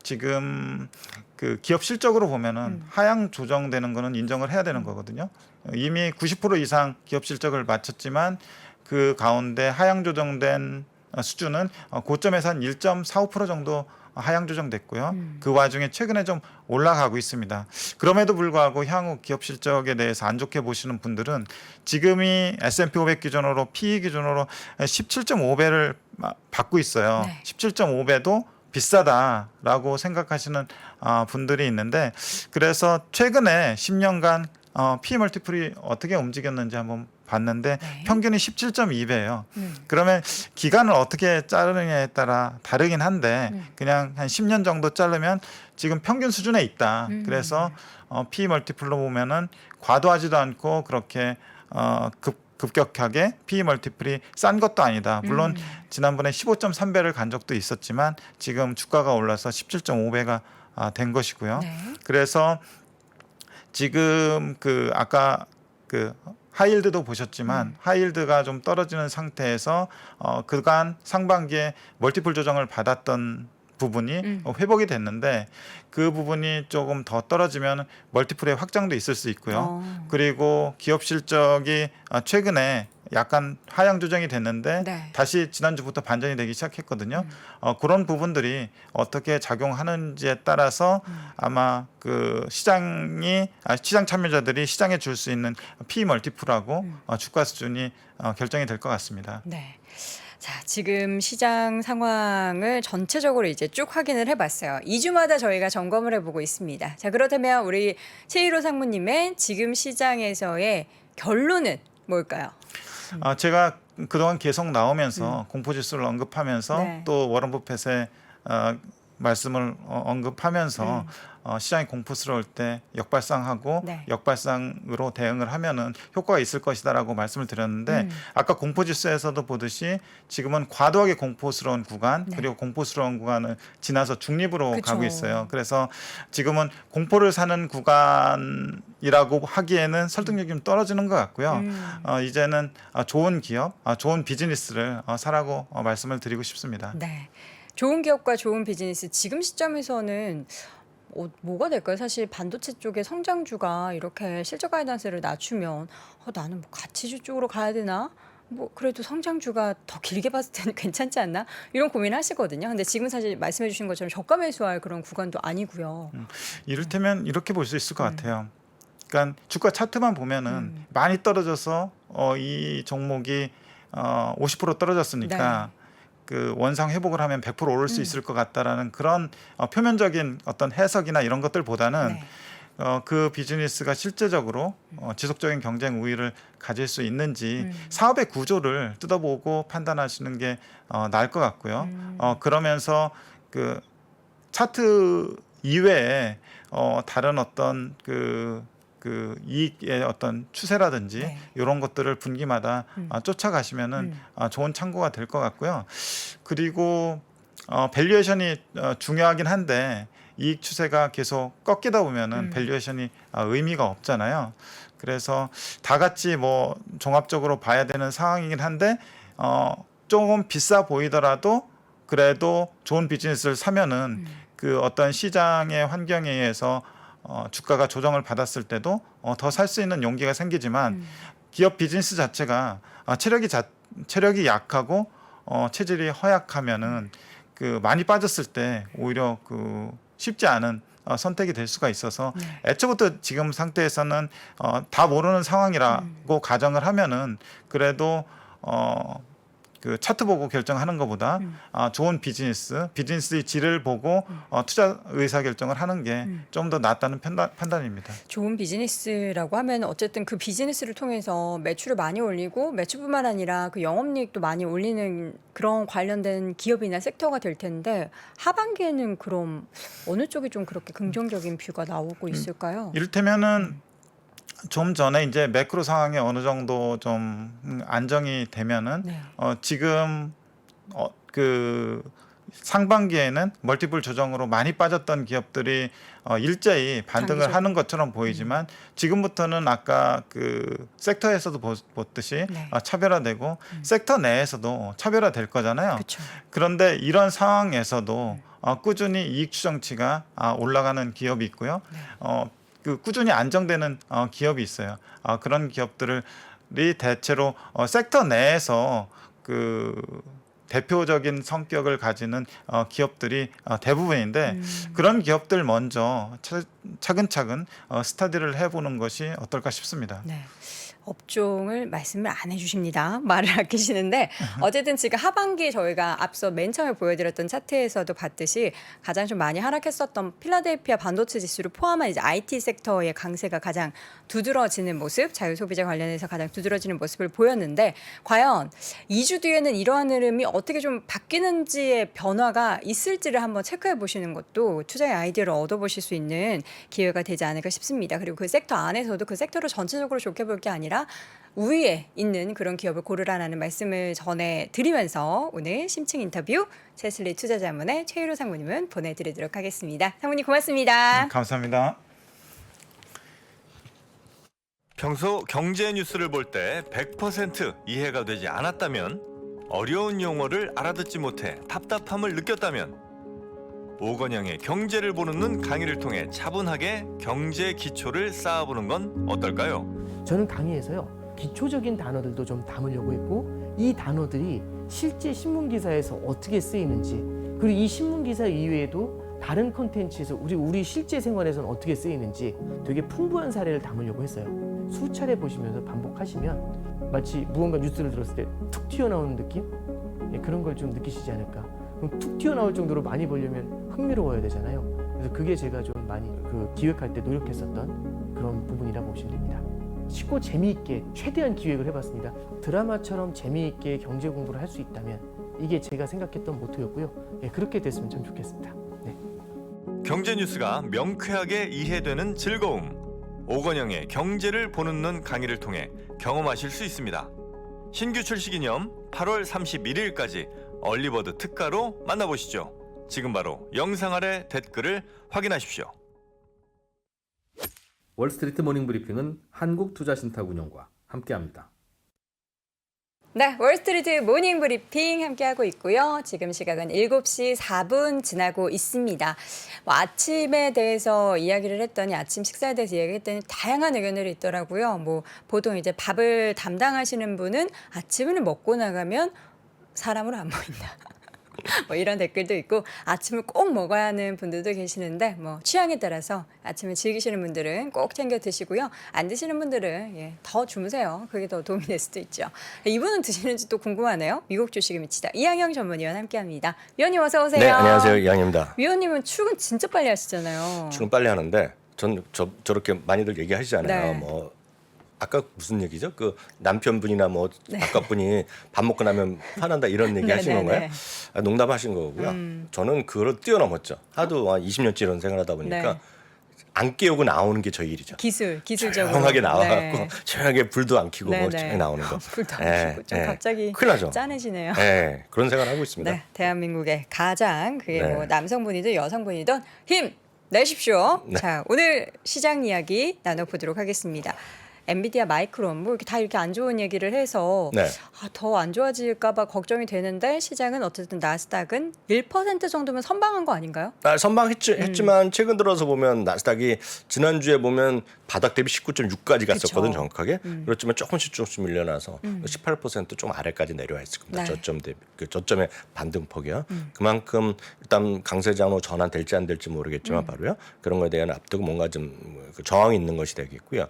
지금 그 기업 실적으로 보면은 하향 조정되는 거는 인정을 해야 되는 거거든요. 이미 90% 이상 기업 실적을 마쳤지만 그 가운데 하향 조정된 수준은 고점에서 한 1.45% 정도 하향 조정됐고요. 그 와중에 최근에 좀 올라가고 있습니다. 그럼에도 불구하고 향후 기업 실적에 대해서 안 좋게 보시는 분들은 지금이 S&P 500 기준으로 PE 기준으로 17.5배를 받고 있어요. 네. 17.5배도 비싸다라고 생각하시는 분들이 있는데 그래서 최근에 10년간 PE 멀티플이 어떻게 움직였는지 한번 봤는데 네. 평균이 17.2배예요. 그러면 기간을 어떻게 자르느냐에 따라 다르긴 한데 그냥 한 10년 정도 자르면 지금 평균 수준에 있다. 그래서 PE 멀티플로 보면은 과도하지도 않고 그렇게 급격하게 PE 멀티플이 싼 것도 아니다. 물론 지난번에 15.3배를 간 적도 있었지만 지금 주가가 올라서 17.5배가 된 것이고요. 네. 그래서 지금 그 아까 그 하이힐드도 보셨지만 하이힐드가 좀 떨어지는 상태에서 그간 상반기에 멀티플 조정을 받았던 부분이 회복이 됐는데 그 부분이 조금 더 떨어지면 멀티플의 확장도 있을 수 있고요. 그리고 기업 실적이 최근에 약간 하향 조정이 됐는데 네. 다시 지난주부터 반전이 되기 시작했거든요. 그런 부분들이 어떻게 작용하는지에 따라서 아마 그 시장 참여자들이 시장에 줄 수 있는 PE 멀티플하고 주가 수준이 결정이 될 것 같습니다. 네. 자, 지금 시장 상황을 전체적으로 이제 쭉 확인을 해봤어요. 2주마다 저희가 점검을 해보고 있습니다. 자, 그렇다면 우리 최일호 상무님의 지금 시장에서의 결론은 뭘까요? 제가 그동안 계속 나오면서 공포지수를 언급하면서 네. 또 워런 버핏의 말씀을 언급하면서 시장이 공포스러울 때 역발상하고 네. 역발상으로 대응을 하면은 효과가 있을 것이다라고 말씀을 드렸는데 아까 공포지수에서도 보듯이 지금은 과도하게 공포스러운 구간 네. 그리고 공포스러운 구간을 지나서 중립으로 그쵸. 가고 있어요. 그래서 지금은 공포를 사는 구간이라고 하기에는 설득력이 좀 떨어지는 것 같고요. 이제는 좋은 기업, 좋은 비즈니스를 사라고 말씀을 드리고 싶습니다. 네. 좋은 기업과 좋은 비즈니스 지금 시점에서는 뭐가 될까요? 사실 반도체 쪽의 성장주가 이렇게 실적 가이던스를 낮추면 나는 뭐 가치주 쪽으로 가야 되나? 뭐 그래도 성장주가 더 길게 봤을 때는 괜찮지 않나? 이런 고민하시거든요. 근데 지금 사실 말씀해 주신 것처럼 저가 매수할 그런 구간도 아니고요. 이를테면 이렇게 볼 수 있을 것 같아요. 그러니까 주가 차트만 보면은 많이 떨어져서 이 종목이 50% 떨어졌으니까 그 원상 회복을 하면 100% 오를 수 있을 것 같다라는 그런 표면적인 어떤 해석이나 이런 것들보다는 네. 그 비즈니스가 실제적으로 지속적인 경쟁 우위를 가질 수 있는지 사업의 구조를 뜯어보고 판단하시는 게 나을 것 같고요. 그러면서 그 차트 이외에 다른 어떤 그 이익의 어떤 추세라든지 네. 이런 것들을 분기마다 쫓아가시면은 좋은 참고가 될 것 같고요. 그리고 밸류에이션이 중요하긴 한데 이익 추세가 계속 꺾이다 보면은 밸류에이션이 의미가 없잖아요. 그래서 다 같이 뭐 종합적으로 봐야 되는 상황이긴 한데 조금 비싸 보이더라도 그래도 좋은 비즈니스를 사면은 그 어떤 시장의 환경에 의해서 주가가 조정을 받았을 때도 더 살 수 있는 용기가 생기지만 기업 비즈니스 자체가 체력이 약하고 체질이 허약하면은 그 많이 빠졌을 때 오히려 그 쉽지 않은 선택이 될 수가 있어서 애초부터 지금 상태에서는 다 모르는 상황이라고 가정을 하면은 그래도 그 차트 보고 결정하는 것보다 좋은 비즈니스의 질을 보고 투자 의사 결정을 하는 게 좀 더 낫다는 판단입니다. 좋은 비즈니스라고 하면 어쨌든 그 비즈니스를 통해서 매출을 많이 올리고 매출뿐만 아니라 그 영업이익도 많이 올리는 그런 관련된 기업이나 섹터가 될 텐데 하반기에는 그럼 어느 쪽이 좀 그렇게 긍정적인 뷰가 나오고 있을까요? 이를테면은 좀 전에 이제 매크로 상황이 어느 정도 좀 안정이 되면은 네. 지금 그 상반기에는 멀티플 조정으로 많이 빠졌던 기업들이 일제히 반등을 장기적. 하는 것처럼 보이지만 지금부터는 아까 그 섹터에서도 봤듯이 네. 차별화되고 섹터 내에서도 차별화될 거잖아요. 그렇죠. 그런데 이런 상황에서도 꾸준히 이익 추정치가 올라가는 기업이 있고요. 그 꾸준히 안정되는 기업이 있어요. 그런 기업들이 대체로 섹터 내에서 그 대표적인 성격을 가지는 기업들이 대부분인데 그런 기업들 먼저 차근차근 스터디를 해보는 것이 어떨까 싶습니다. 네. 업종을 말씀을 안 해주십니다. 말을 아끼시는데 어쨌든 지금 하반기에 저희가 앞서 맨 처음에 보여드렸던 차트에서도 봤듯이 가장 좀 많이 하락했었던 필라델피아 반도체 지수를 포함한 이제 IT 섹터의 강세가 가장 두드러지는 모습, 자유소비자 관련해서 가장 두드러지는 모습을 보였는데 과연 2주 뒤에는 이러한 흐름이 어떻게 좀 바뀌는지의 변화가 있을지를 한번 체크해 보시는 것도 투자의 아이디어를 얻어보실 수 있는 기회가 되지 않을까 싶습니다. 그리고 그 섹터 안에서도 그 섹터를 전체적으로 좋게 볼 게 아니라 우위에 있는 그런 기업을 고르라는 말씀을 전해드리면서 오늘 심층 인터뷰 채슬리 투자자문의 최유로 상무님은 보내드리도록 하겠습니다. 상무님 고맙습니다. 감사합니다. 평소 경제 뉴스를 볼 때 100% 이해가 되지 않았다면, 어려운 용어를 알아듣지 못해 답답함을 느꼈다면 오건영의 경제를 보는 눈 강의를 통해 차분하게 경제 기초를 쌓아보는 건 어떨까요? 저는 강의에서요, 기초적인 단어들도 좀 담으려고 했고 이 단어들이 실제 신문기사에서 어떻게 쓰이는지, 그리고 이 신문기사 이외에도 다른 콘텐츠에서 우리 실제 생활에서는 어떻게 쓰이는지 되게 풍부한 사례를 담으려고 했어요. 수차례 보시면서 반복하시면 마치 무언가 뉴스를 들었을 때 툭 튀어나오는 느낌? 그런 걸 좀 느끼시지 않을까. 그럼 툭 튀어나올 정도로 많이 보려면 흥미로워야 되잖아요. 그래서 그게 제가 좀 많이 기획할 때 노력했었던 그런 부분이라고 보시면 됩니다. 쉽고 재미있게 최대한 기획을 해봤습니다. 드라마처럼 재미있게 경제 공부를 할 수 있다면 이게 제가 생각했던 모토였고요. 그렇게 됐으면 참 좋겠습니다. 네. 경제 뉴스가 명쾌하게 이해되는 즐거움. 오건영의 경제를 보는 눈 강의를 통해 경험하실 수 있습니다. 신규 출시 기념 8월 31일까지 얼리버드 특가로 만나보시죠. 지금 바로 영상 아래 댓글을 확인하십시오. 월스트리트 모닝 브리핑은 한국투자신탁운용과 함께합니다. 네, 월스트리트 모닝 브리핑 함께하고 있고요. 지금 시각은 7시 4분 지나고 있습니다. 아침에 대해서 이야기를 했더니 아침 식사에 대해서 이야기했더니 다양한 의견들이 있더라고요. 보통 이제 밥을 담당하시는 분은 아침을 먹고 나가면 사람으로 안 보인다. 이런 댓글도 있고 아침을 꼭 먹어야 하는 분들도 계시는데 취향에 따라서 아침을 즐기시는 분들은 꼭 챙겨 드시고요. 안 드시는 분들은 더 주무세요. 그게 더 도움이 될 수도 있죠. 이분은 드시는지 또 궁금하네요. 미국 주식에 미치다 이항영 전문위원 함께합니다. 위원님 어서 오세요. 네, 안녕하세요. 이항입니다. 위원님은 출근 진짜 빨리 하시잖아요. 출근 빨리 하는데 전 저렇게 많이들 얘기하시잖아요. 네. 아까 무슨 얘기죠? 그 남편분이나 아까분이 밥 먹고 나면 화난다 이런 얘기 하신 건가요? 농담하신 거고요. 저는 그걸 뛰어넘었죠. 하도 20년째 이런 생활하다 보니까 안 깨우고 나오는 게 저희 일이죠. 기술적으로. 조용하게 나와갖고 조용하게 불도 안 켜고 조용히 나오는 거. 불도 안 켜고 좀 갑자기 큰일 나죠. 짠해지네요. 네, 그런 생활을 하고 있습니다. 네, 대한민국의 가장 그게 남성분이든 여성분이든 힘 내십시오. 자, 오늘 시장 이야기 나눠보도록 하겠습니다. 엔비디아, 마이크론 뭐 이렇게 다 이렇게 안 좋은 얘기를 해서 네. 더 안 좋아질까봐 걱정이 되는데 시장은 어쨌든 나스닥은 1% 정도면 선방한 거 아닌가요? 선방했지만 최근 들어서 보면 나스닥이 지난주에 보면 바닥 대비 19.6까지 갔었거든 그쵸. 정확하게. 그렇지만 조금씩 밀려나서 18%좀 아래까지 내려와 있을 겁니다. 네. 저점 대비 저점의 반등폭이요. 그만큼 일단 강세장으로 전환될지 안 될지 모르겠지만 바로요. 그런 거에 대한 압도가 뭔가 좀 저항이 있는 것이 되겠고요.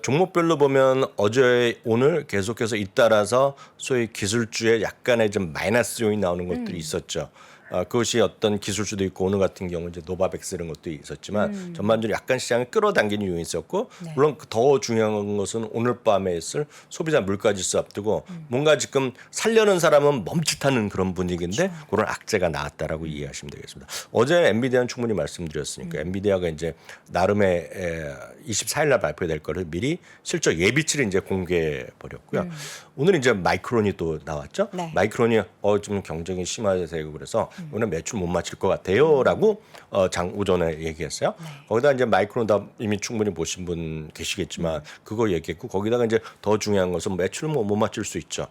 종목별로 보면 어제 오늘 계속해서 잇따라서 소위 기술주에 약간의 좀 마이너스 요인 나오는 것들이 있었죠. 그것이 어떤 기술주도 있고 오늘 같은 경우 이제 노바백스 이런 것도 있었지만 전반적으로 약간 시장을 끌어당기는 요인이 있었고 네. 물론 더 중요한 것은 오늘 밤에 있을 소비자 물가지수 앞두고 뭔가 지금 살려는 사람은 멈칫하는 그런 분위기인데 그런 악재가 나왔다라고 이해하시면 되겠습니다. 어제 엔비디아는 충분히 말씀드렸으니까 엔비디아가 이제 나름의 24일 날 발표될 거를 미리 실적 예비치를 이제 공개해 버렸고요. 오늘 이제 마이크론이 또 나왔죠. 네. 마이크론이 좀 경쟁이 심화되고 그래서 오늘 매출 못 맞출 것 같아요라고 장 오전에 얘기했어요. 거기다 이제 마이크론 다 이미 충분히 보신 분 계시겠지만 그거 얘기했고 거기다가 이제 더 중요한 것은 매출을 못 맞출 수 있죠.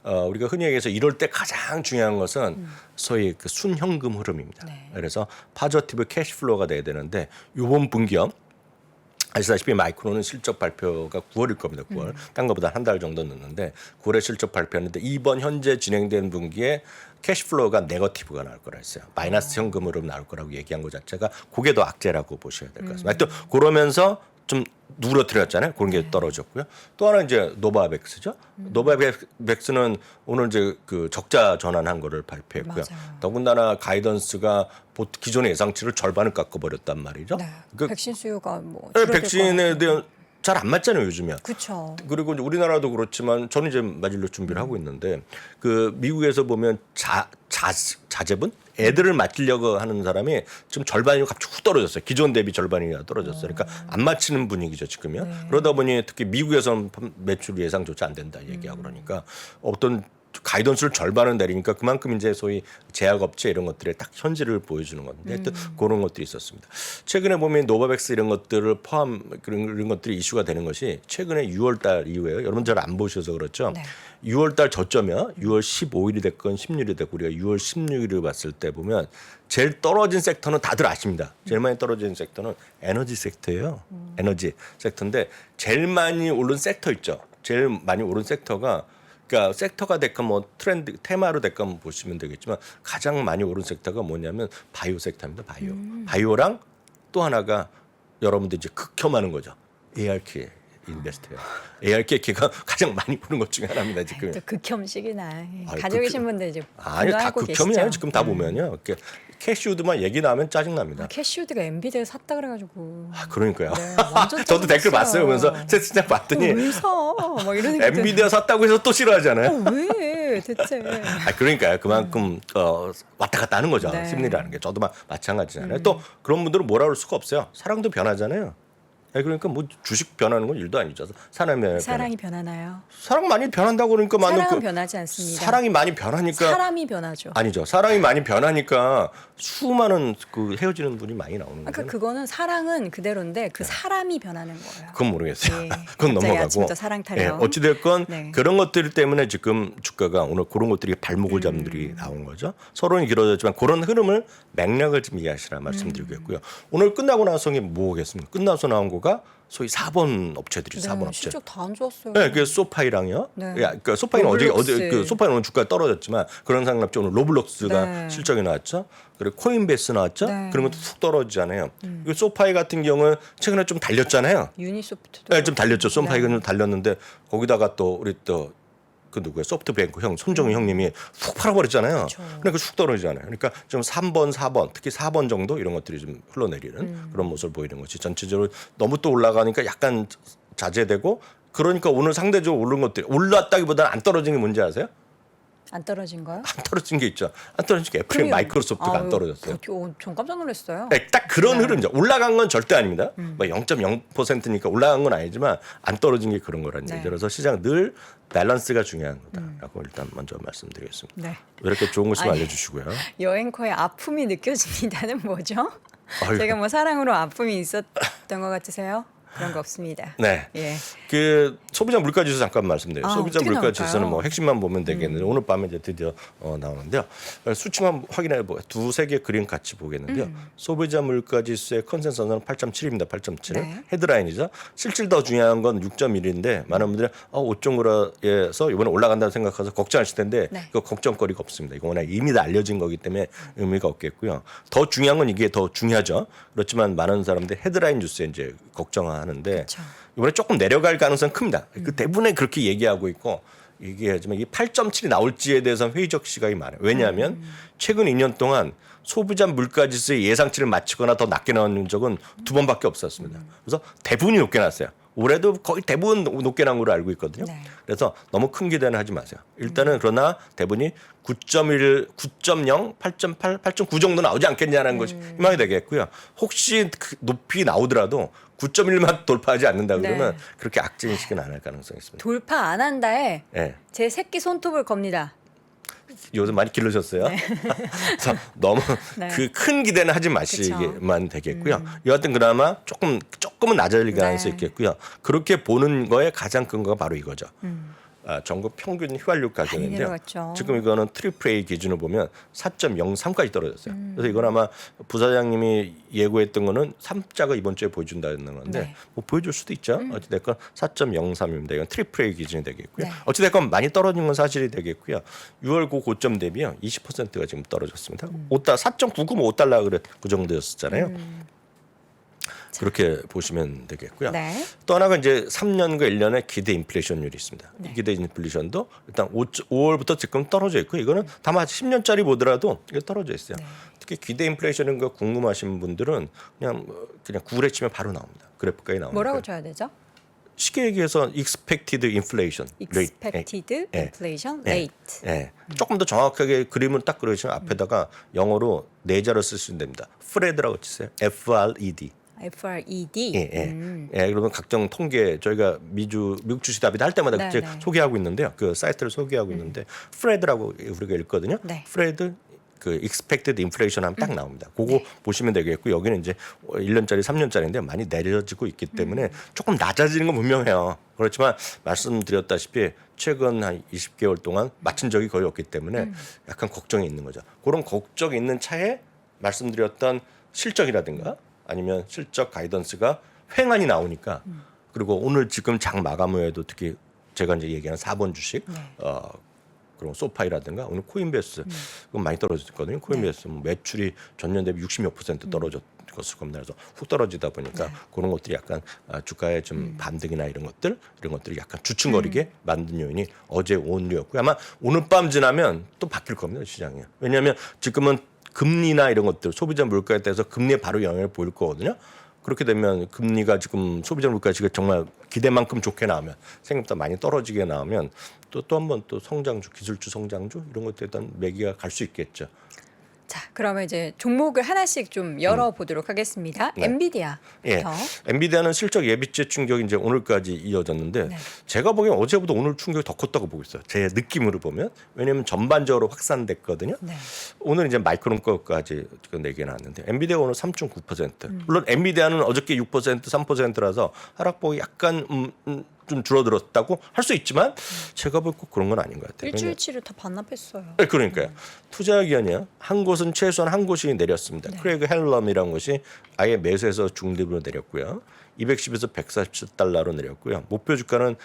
우리가 흔히 얘기해서 이럴 때 가장 중요한 것은 소위 그 순현금 흐름입니다. 네. 그래서 파저티브 캐시플로우가 돼야 되는데 이번 분기요. 아시다시피 마이크론은 실적 발표가 9월일 겁니다. 9월. 딴 것보다 한 달 정도 늦는데 9월에 실적 발표했는데 이번 현재 진행된 분기에 캐시플로우가 네거티브가 나올 거라 했어요. 마이너스 현금으로 나올 거라고 얘기한 것 자체가 그게 더 악재라고 보셔야 될 것 같습니다. 하여튼 그러면서 좀 누그러뜨렸잖아요. 그런 게 떨어졌고요. 또 하나 이제 노바백스죠. 노바백스는 오늘 이제 그 적자 전환한 거를 발표했고요. 맞아요. 더군다나 가이던스가 기존의 예상치를 절반을 깎아버렸단 말이죠. 네. 그 백신 수요가 뭐 네, 줄어들 백신에 것 대한 잘 안 맞잖아요 요즘에. 그렇죠. 그리고 이제 우리나라도 그렇지만 저는 이제 맞으려 준비를 하고 있는데 그 미국에서 보면 자제분 애들을 맞으려고 하는 사람이 지금 절반이 갑자기 훅 떨어졌어요. 기존 대비 절반이나 떨어졌어요. 그러니까 안 맞히는 분위기죠 지금요. 그러다 보니 특히 미국에서는 매출 예상조차 안 된다 얘기하고 그러니까 어떤 가이던스를 절반은 내리니까 그만큼 이제 소위 제약업체 이런 것들의 딱 현실을 보여주는 건데 하여튼 그런 것들이 있었습니다. 최근에 보면 노바백스 이런 것들을 포함 그런 것들이 이슈가 되는 것이 최근에 6월달 이후에요. 여러분 잘 안 보셔서 그렇죠. 네. 6월달 저점이요. 6월 15일이 됐건 16일이 됐고 우리가 6월 16일을 봤을 때 보면 제일 떨어진 섹터는 다들 아십니다. 제일 많이 떨어진 섹터는 에너지 섹터예요. 에너지 섹터인데 제일 많이 오른 섹터 있죠. 제일 많이 오른 섹터가 그러니까 섹터가 됐건 뭐 트렌드 테마로 됐건 보시면 되겠지만 가장 많이 오른 섹터가 뭐냐면 바이오 섹터입니다. 바이오. 바이오랑 또 하나가 여러분들 이제 극혐하는 거죠. ARK 인베스트예요. ARK가 가장 많이 오른 것 중에 하나입니다. 지금. 또 극혐식이나 아유, 가지고 계신 분들 이제 아니 다 분노하고 극혐이에요. 계시죠? 지금 다 보면요. 이렇게 캐시우드만 얘기 나오면 짜증 납니다. 캐시우드가 엔비디아 샀다 그래가지고. 그러니까 네, 완전 저도 댓글 짜증났어요. 봤어요. 그러면서 채팅창 봤더니 왜 사? 막 이런 얘기. 엔비디아 샀다고 해서 또 싫어하잖아요. 왜 대체? 그러니까요. 그만큼 왔다 갔다 하는 거죠. 네. 심리라는 게. 저도 마찬가지잖아요. 또 그런 분들은 뭐라 그럴 수가 없어요. 사랑도 변하잖아요. 그러니까 뭐 주식 변하는 건 일도 아니죠. 사랑이 변하나요? 사랑 많이 변한다고 그러니까 사랑은 변하지 않습니다. 사랑이 많이 변하니까 사람이 변하죠. 아니죠. 사랑이 많이 변하니까 수많은 그 헤어지는 분이 많이 나오는 거죠. 그러니까 그거는 사랑은 그대로인데 그 사람이 변하는 거예요. 그건 모르겠어요. 예. 그건 갑자기 넘어가고. 아침부터 사랑 타령. 어찌 됐건 네. 그런 것들 때문에 지금 주가가 오늘 그런 것들이 발목을 잡는 들이 나온 거죠. 서론이 길어졌지만 그런 흐름을 맥락을 좀 이해하시라 말씀드리겠고요. 오늘 끝나고 나서 뭐겠습니까? 끝나서 나온 거가 소위 4번 업체들이 4번 업체. 실적 다 안 좋았어요. 네, 그 소파이랑요. 네. 그러니까 소파이는 어제 그 소파이는 오늘 주가 떨어졌지만 그런 상관없이 오늘 로블록스가 네. 실적이 나왔죠. 그리고 코인베이스 나왔죠. 네. 그런 것도 훅 떨어지잖아요. 그 소파이 같은 경우는 최근에 좀 달렸잖아요. 유니소프트도. 네, 좀 달렸죠. 소파이가 네. 좀 달렸는데 거기다가 또 우리 또 그 누구예요? 소프트뱅크 형 손정희 형님이 훅 팔아버렸잖아요. 그렇죠. 그러니까 쑥 떨어지잖아요. 그러니까 좀 3번, 4번 특히 4번 정도 이런 것들이 좀 흘러내리는 그런 모습을 보이는 거지. 전체적으로 너무 또 올라가니까 약간 자제되고 그러니까 오늘 상대적으로 오른 것들이 올랐다기보다는 안 떨어진 게 뭔지 아세요? 안 떨어진 거요? 안 떨어진 게 있죠. 안 떨어진 게 애플이 마이크로소프트가 안 떨어졌어요. 전 깜짝 놀랐어요. 네, 딱 그런 흐름이죠. 올라간 건 절대 아닙니다. 뭐 0.0%니까 올라간 건 아니지만 안 떨어진 게 그런 거라는 네. 얘기죠. 그래서 시장 늘 밸런스가 중요한 거다라고 일단 먼저 말씀드리겠습니다. 네. 이렇게 좋은 거 있으면 아니, 알려주시고요. 여행커의 아픔이 느껴집니다는 뭐죠? 아유. 제가 뭐 사랑으로 아픔이 있었던 것 같으세요? 그런 거 없습니다. 네. 예. 그 소비자 물가 지수 잠깐 말씀드려요. 소비자 어떻게 물가 나올까요? 지수는 뭐 핵심만 보면 되겠는데 오늘 밤에 이제 드디어 나오는데요. 수치만 확인해 보. 두세 개 그림 같이 보겠는데요. 소비자 물가 지수의 컨센서스는 8.7입니다. 8.7. 네. 헤드라인이죠. 실질 더 중요한 건 6.1인데 많은 분들이 5.9에서 이번에 올라간다고 생각해서 걱정하실 텐데 네. 그 걱정거리가 없습니다. 이거 워낙 이미 다 알려진 거기 때문에 의미가 없겠고요. 더 중요한 건 이게 더 중요하죠. 그렇지만 많은 사람들이 헤드라인 뉴스에 이제 걱정하는데 그렇죠. 이번에 조금 내려갈 가능성은 큽니다. 그 대부분에 그렇게 얘기하고 있고 얘기하지만 이 8.7이 나올지에 대해서는 회의적 시각이 많아요. 왜냐하면 최근 2년 동안 소비자 물가지수의 예상치를 맞추거나 더 낮게 나온 적은 2번밖에 없었습니다. 그래서 대부분이 높게 났어요. 올해도 거의 대부분 높게 나온 걸로 알고 있거든요. 네. 그래서 너무 큰 기대는 하지 마세요. 일단은 그러나 대부분이 9.1, 9.0, 8.8, 8.9 정도 나오지 않겠냐는 것이 희망이 되겠고요. 혹시 그 높이 나오더라도 9.1만 돌파하지 않는다 그러면 네. 그렇게 악재인식은 안 할 가능성이 있습니다. 돌파 안 한다에 네. 제 새끼 손톱을 겁니다. 요즘 많이 길러졌어요. 그래서 너무 네. 그 큰 기대는 하지 마시기만 되겠고요. 여하튼 그나마 조금은 낮아질 가능성이 있겠고요. 그렇게 보는 거에 가장 큰 거가 바로 이거죠. 전국 평균 휘발유 가격인데요. 내려갔죠. 지금 이거는 트리플 A 기준으로 보면 4.03까지 떨어졌어요. 그래서 이건 아마 부사장님이 예고했던 거는 3자가 이번 주에 보여준다는 건데 네. 뭐 보여줄 수도 있죠. 어찌됐건 4.03입니다. 이건 트리플 A 기준이 되겠고요. 네. 어찌됐건 많이 떨어진 건 사실이 되겠고요. 6월 그 고점 대비요 20%가 지금 떨어졌습니다. 4.99면 5달러 그래 그 정도였었잖아요. 그렇게 보시면 되겠고요. 네. 또 하나가 이제 3년과 1년의 기대 인플레이션율이 있습니다. 네. 이 기대 인플레이션도 일단 5월부터 지금 떨어져 있고 이거는 다만 10년짜리 보더라도 이게 떨어져 있어요. 네. 특히 기대 인플레이션인 거 궁금하신 분들은 그냥 구글에 치면 바로 나옵니다. 그래프까지 나옵니다. 뭐라고 줘야 되죠? 쉽게 얘기해서 expected inflation rate. Expected 예. inflation 예. rate. 예. 조금 더 정확하게 그림을 딱 그려주시면 앞에다가 영어로 네 자로 쓰시면 됩니다. FRED라고 치세요. FRED. FRED. 예, 예. 그러면 각종 통계 저희가 미국 주식 답이다 할 때마다 네, 이제 네. 소개하고 있는데요. 그 사이트를 소개하고 있는데 프레드라고 우리가 읽거든요. 네. 프레드 그 expected inflation 하면 딱 나옵니다. 그거 보시면 되겠고 여기는 이제 1년짜리, 3년짜리인데 많이 내려지고 있기 때문에 조금 낮아지는 건 분명해요. 그렇지만 말씀드렸다시피 최근 한 20개월 동안 맞춘 적이 거의 없기 때문에 약간 걱정이 있는 거죠. 그런 걱정이 있는 차에 말씀드렸던 실적이라든가 아니면 실적 가이던스가 횡한이 나오니까 그리고 오늘 지금 장 마감 후에도 특히 제가 이제 얘기하는 4번 주식 그리고 소파이라든가 오늘 코인베이스 그건 많이 떨어졌거든요. 코인베이스 매출이 전년 대비 60몇 % 떨어졌을 겁니다. 그래서 훅 떨어지다 보니까 그런 것들이 약간 주가의 좀 반등이나 이런 것들이 약간 주춤거리게 만든 요인이 어제 오늘이었고요. 아마 오늘 밤 지나면 또 바뀔 겁니다. 시장이. 왜냐하면 지금은 금리나 이런 것들 소비자 물가에 대해서 금리에 바로 영향을 보일 거거든요. 그렇게 되면 금리가 지금 소비자 물가가 정말 기대만큼 좋게 나오면 생각보다 많이 떨어지게 나오면 또 한 번 또 성장주, 기술주 성장주 이런 것들에 대한 매기가 갈 수 있겠죠. 자, 그러면 이제 종목을 하나씩 좀 열어보도록 하겠습니다. 네. 엔비디아부터. 예, 엔비디아는 실적 예비치 충격이 이제 오늘까지 이어졌는데 네. 제가 보기엔 어제보다 오늘 충격이 더 컸다고 보고 있어요. 제 느낌으로 보면 왜냐하면 전반적으로 확산됐거든요. 네. 오늘 이제 마이크론 거까지 내게 나왔는데 엔비디아가 오늘 3.9%. 물론 엔비디아는 어저께 6%, 3%라서 하락폭이 약간 좀 줄어들었다고 할 수 있지만 제가 볼 꼭 그런 건 아닌 것 같아요. 일주일치를 다 반납했어요. 네, 그러니까요. 투자 의견이요. 한 곳은 최소한 한 곳이 내렸습니다. 네. 크레이그 헬럼이라는 곳이 아예 매수해서 중립으로 내렸고요. 210에서 147달러로 내렸고요. 목표 주가는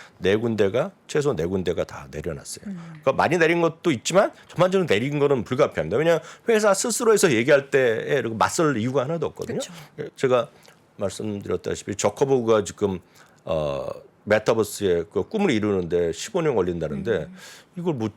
최소 네 군데가 다 내려놨어요. 그러니까 많이 내린 것도 있지만 전반적으로 내린 거는 불가피합니다. 왜냐하면 회사 스스로에서 얘기할 때 맞설 이유가 하나도 없거든요. 그렇죠. 제가 말씀드렸다시피 저커버그가 지금 메타버스의 그 꿈을 이루는데 15년 걸린다는데 이걸 뭐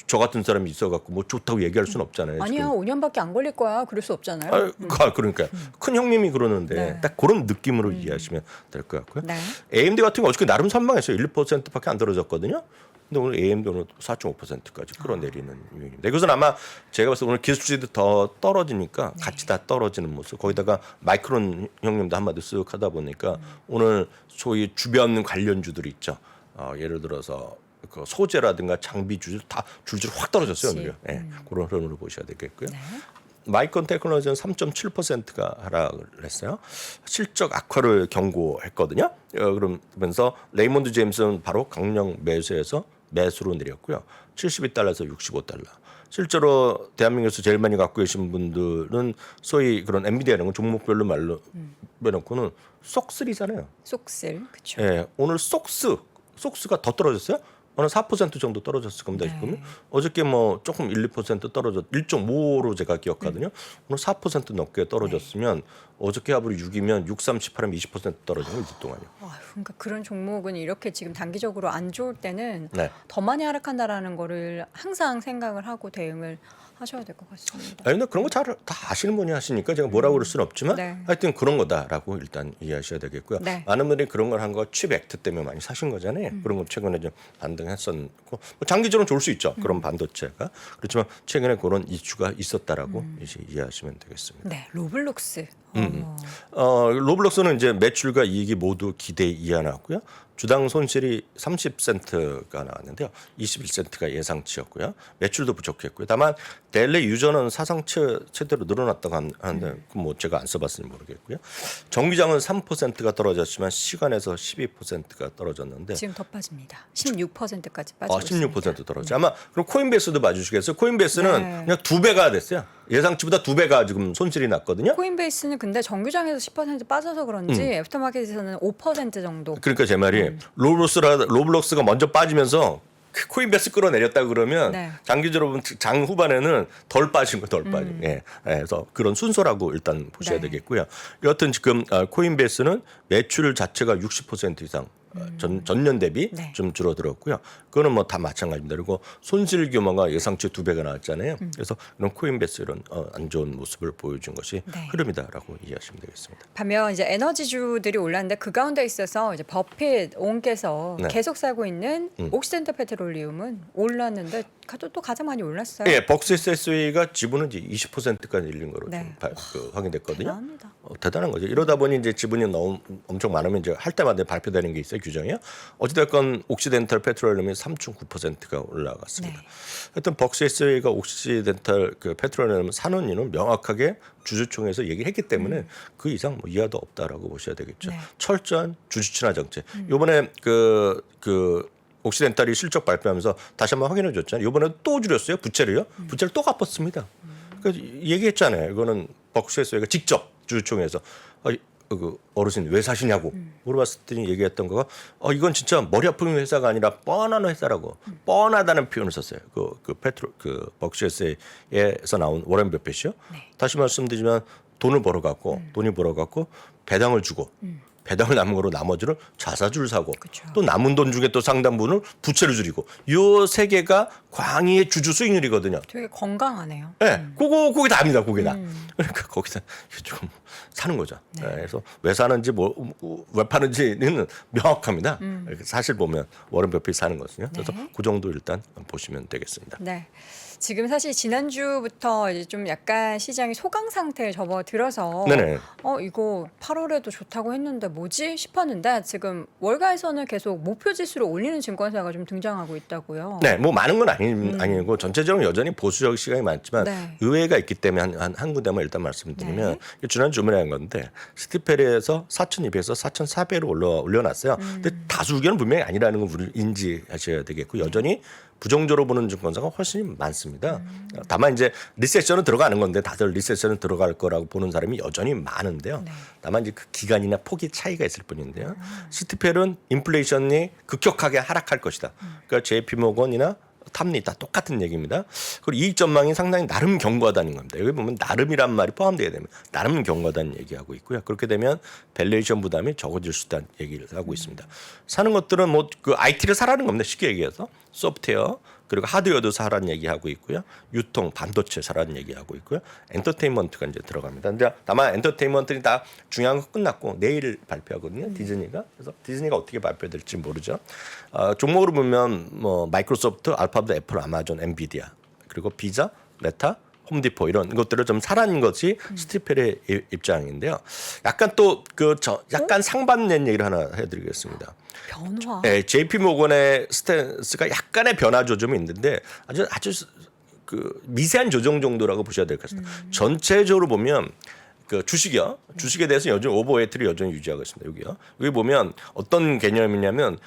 저 같은 사람이 있어갖고 뭐 좋다고 얘기할 수는 없잖아요. 아니야, 지금. 5년밖에 안 걸릴 거야. 그럴 수 없잖아요. 그러니까 큰 형님이 그러는데 네. 딱 그런 느낌으로 이해하시면 될 것 같고요. 네. AMD 같은 거 어저께 나름 선방했어요. 1%밖에 안 떨어졌거든요. 근데 오늘 AMD는 4.5%까지 끌어내리는 요인입니다. 이것은 아마 제가 봤을 때 오늘 기술주들이 더 떨어지니까 같이 다 떨어지는 모습. 거기다가 마이크론 형님도 한마디 쓱 하다 보니까 오늘 소위 주변 관련주들이 있죠. 예를 들어서 그 소재라든가 장비주들 다 줄줄 확 떨어졌어요. 오늘요. 네. 그런 흐름으로 보셔야 되겠고요. 네. 마이크론 테크놀로지는 3.7%가 하락을 했어요. 실적 악화를 경고했거든요. 그러면서 레이몬드 제임스는 바로 강력 매수해서 매수로 내렸고요. 72달러에서 65달러. 실제로 대한민국에서 제일 많이 갖고 계신 분들은 소위 그런 엔비디아라는 건 종목별로 말로 빼놓고는 쏙슬이잖아요. 쏙슬, 그렇죠. 예, 오늘 쏙스가 더 떨어졌어요. 오늘 4% 정도 떨어졌을 겁니다. 지금 어저께 뭐 조금 1~2% 떨어졌 1.5로 제가 기억하거든요. 오늘 4% 넘게 떨어졌으면 어저께 합으로 6이면 6, 3, 18하면 20% 떨어진 거지 동안요. 그러니까 그런 종목은 이렇게 지금 단기적으로 안 좋을 때는 네. 더 많이 하락한다라는 거를 항상 생각을 하고 대응을 하셔야 될 것 같습니다. 아니, 근데 그런 거 잘 다 아시는 분이 하시니까 제가 뭐라고 그럴 수는 없지만 네. 하여튼 그런 거다라고 일단 이해하셔야 되겠고요. 네. 많은 분들이 그런 걸 한 거 칩 액트 때문에 많이 사신 거잖아요. 그런 거 최근에 좀 반등했었고 뭐 장기적으로 좋을 수 있죠. 그런 반도체가. 그렇지만 최근에 그런 이슈가 있었다라고 이제 이해하시면 되겠습니다. 네, 로블록스. 로블록스는 이제 매출과 이익이 모두 기대 이하 나왔고요. 주당 손실이 30센트가 나왔는데요. 21센트가 예상치였고요. 매출도 부족했고요. 다만 델레 유저는 사상 최대로 늘어났다고 하는데 뭐 제가 안 써봤으니 모르겠고요. 정기장은 3%가 떨어졌지만 시간에서 12%가 떨어졌는데 지금 더 빠집니다. 16%까지 빠지고 있습니다. 16% 떨어져. 아마 그럼 코인베이스도 봐주시겠어요? 코인베이스는 네. 그냥 2배가 됐어요. 예상치보다 2배가 지금 손실이 났거든요. 코인베이스는 근데 정규장에서 10% 빠져서 그런지 애프터마켓에서는 5% 정도. 그러니까 제 말이 로블록스가 먼저 빠지면서 코인베이스 끌어내렸다 그러면 네. 장기적으로 장 후반에는 덜 빠진 거 덜 빠진. 예. 그래서 그런 순서라고 일단 보셔야 네. 되겠고요. 여하튼 지금 코인베이스는 매출 자체가 60% 이상 전년 대비 네. 좀 줄어들었고요. 그거는 뭐 다 마찬가지입니다. 그리고 손실 규모가 예상치 2배가 나왔잖아요. 그래서 이런 코인베이스 이런 안 좋은 모습을 보여준 것이 네. 흐름이다라고 이해하시면 되겠습니다. 반면 이제 에너지주들이 올랐는데 그 가운데 있어서 이제 버핏 옹께서 네. 계속 사고 있는 옥시덴탈 페트롤리움은 올랐는데 또 가장 많이 올랐어요. 예, 벅스SSA가 지분은 이제 20%까지 밀린 거로 네. 좀 확인됐거든요. 대단합니다. 대단한 거죠. 이러다 보니 이제 지분이 너무 엄청 많으면 이제 할 때마다 발표되는 게 있어요, 규정이요. 어찌됐건 옥시덴탈 페트롤리움이 3.9%가 올라갔습니다. 네. 하여튼 벅스SA가 옥시덴탈 그 페트롤리움 사는 이유는 명확하게 주주총회에서 얘기를 했기 때문에 그 이상 뭐 이하도 없다라고 보셔야 되겠죠. 네. 철저한 주주 친화 정책. 이번에 그 옥시덴탈이 실적 발표하면서 다시 한번 확인해 줬잖아요. 이번에 또 줄였어요. 부채를요. 부채를 또 갚았습니다. 그래서 얘기했잖아요. 이거는 벅스에서가 직접 주주총회에서 그 어르신 왜 사시냐고 물어봤을 때 얘기했던 거가 이건 진짜 머리 아픈 회사가 아니라 뻔한 회사라고 뻔하다는 표현을 썼어요. 그 벅스에서 나온 워렌 버핏이요. 네. 다시 말씀드리지만 돈이 벌어갖고 배당을 주고 배당을 남은 거로 나머지를 자사주를 사고 그쵸. 또 남은 돈 중에 또 상당 부분을 부채를 줄이고 요 세 개가 광의의 주주 수익률이거든요. 되게 건강하네요. 네, 그게 다입니다. 그게 다. 그러니까 거기서 조금 사는 거죠. 네. 네, 그래서 왜 사는지 왜 파는지는 명확합니다. 사실 보면 워런 버핏 사는 거거든요. 그래서 네. 그 정도 일단 보시면 되겠습니다. 네. 지금 사실 지난주부터 이제 좀 약간 시장이 소강 상태에 접어들어서 네네. 이거 8월에도 좋다고 했는데 뭐지 싶었는데 지금 월가에서는 계속 목표 지수를 올리는 증권사가 좀 등장하고 있다고요. 네, 뭐 많은 건 아니고 전체적으로 여전히 보수적 시각이 많지만 네. 의외가 있기 때문에 한 군데만 일단 말씀드리면 지난 주말에 한 건데 시티페리에서 4,200에서 4,400으로 올려놨어요. 근데 다수 의견은 분명히 아니라는 건 우리 인지하셔야 되겠고 여전히 부정적으로 보는 증권사가 훨씬 많습니다. 다만 이제 리세션은 들어가는 건데 다들 리세션은 들어갈 거라고 보는 사람이 여전히 많은데요. 네. 다만 이제 그 기간이나 폭이 차이가 있을 뿐인데요. 시티펠은 인플레이션이 급격하게 하락할 것이다. 그러니까 JP모건이나 탑리 다 똑같은 얘기입니다. 그리고 이익 전망이 상당히 나름 견고하다는 겁니다. 여기 보면 나름이란 말이 포함되게 되면 나름 견고하다는 얘기하고 있고요. 그렇게 되면 밸류에이션 부담이 적어질 수 있다는 얘기를 하고 있습니다. 사는 것들은 뭐 그 IT를 사라는 겁니다. 쉽게 얘기해서 소프트웨어 그리고 하드웨어도 사라는 얘기하고 있고요. 유통 반도체 사라는 얘기하고 있고요. 엔터테인먼트가 이제 들어갑니다. 근데 다만 엔터테인먼트는 다 중요한 거 끝났고 내일 발표하거든요. 디즈니가. 그래서 디즈니가 어떻게 발표될지 모르죠. 종목으로 보면 뭐 마이크로소프트, 알파벳, 애플, 아마존, 엔비디아 그리고 비자, 메타, 홈디포 이런 것들을 좀 사라는 것이 스티펠의 입장인데요. 약간 또 약간 상반된 얘기를 하나 해드리겠습니다. 변화. 네, JP모건의 스탠스가 약간의 변화 조짐이 있는데 아주 그 미세한 조정 정도라고 보셔야 될 것 같습니다. 전체적으로 보면 그 주식이요. 주식에 대해서 여전히 오버웨이트를 여전히 유지하고 있습니다. 여기요. 여기 보면 어떤 개념이냐면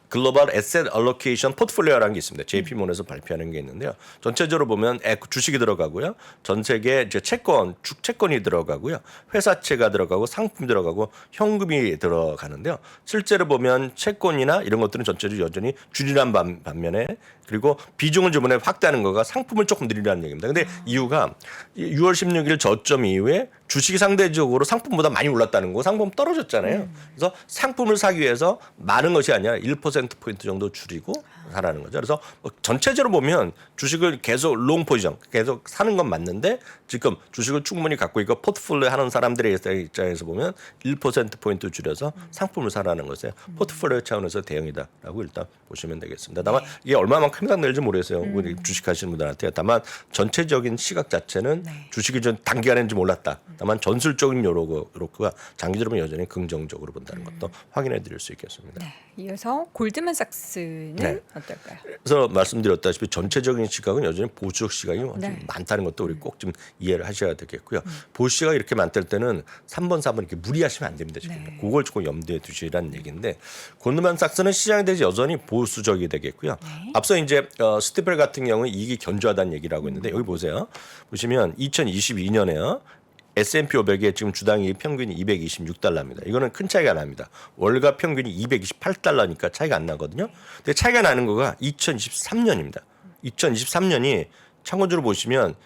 글로벌 에셋 알로케이션 포트폴리오라는 게 있습니다. JP모건에서 발표하는 게 있는데요. 전체적으로 보면 주식이 들어가고요. 전 세계 이제 채권, 주채권이 들어가고요. 회사채가 들어가고 상품 들어가고 현금이 들어가는데요. 실제로 보면 채권이나 이런 것들은 전체적으로 여전히 줄이란 반면에 그리고 비중을 저번에 확대하는 거가 상품을 조금 늘리라는 얘기입니다. 근데 이유가 6월 16일 저점 이후에 주식이 상대적으로 상품보다 많이 올랐다는 거, 상품 떨어졌잖아요. 그래서 상품을 사기 위해서 많은 것이 아니라 1%포인트 정도 줄이고 사라는 거죠. 그래서 전체적으로 보면 주식을 계속 롱 포지션, 계속 사는 건 맞는데 지금 주식을 충분히 갖고 있고 포트폴리오 하는 사람들의 입장에서 보면 1%포인트 줄여서 상품을 사라는 것에 포트폴리오 차원에서 대응이다라고 일단 보시면 되겠습니다. 다만 이게 얼마만큼 해당될지 모르겠어요. 우리 주식하시는 분들한테. 다만 전체적인 시각 자체는 주식이 좀 단기간인지 몰랐다. 다만 전술적인 요로가 장기적으로 여전히 긍정적으로 본다는 것도 확인해 드릴 수 있겠습니다. 네. 이어서 골드만삭스는 네. 어떨까요? 그래서 말씀드렸다시피 전체적인 시각은 여전히 보수적 시각이 네. 많다는 것도 우리 꼭 좀 이해를 하셔야 되겠고요. 보수 시각이 이렇게 많을 때는 3번, 4번 이렇게 무리하시면 안 됩니다. 지금. 네. 그걸 조금 염두에 두시라는 얘기인데 골드만삭스는 시장에 대해서 여전히 보수적이 되겠고요. 앞서 이제 스티펠 같은 경우는 이익이 견조하다는 얘기를 하고 있는데 여기 보세요. 보시면 2022년에요. S&P 500의 지금 주당이익 평균이 $226입니다. 이거는 큰 차이가 안 납니다. 월가 평균이 $228니까 차이가 안 나거든요. 근데 차이가 나는 거가 2023년입니다. 2023년이 참고적으로 보시면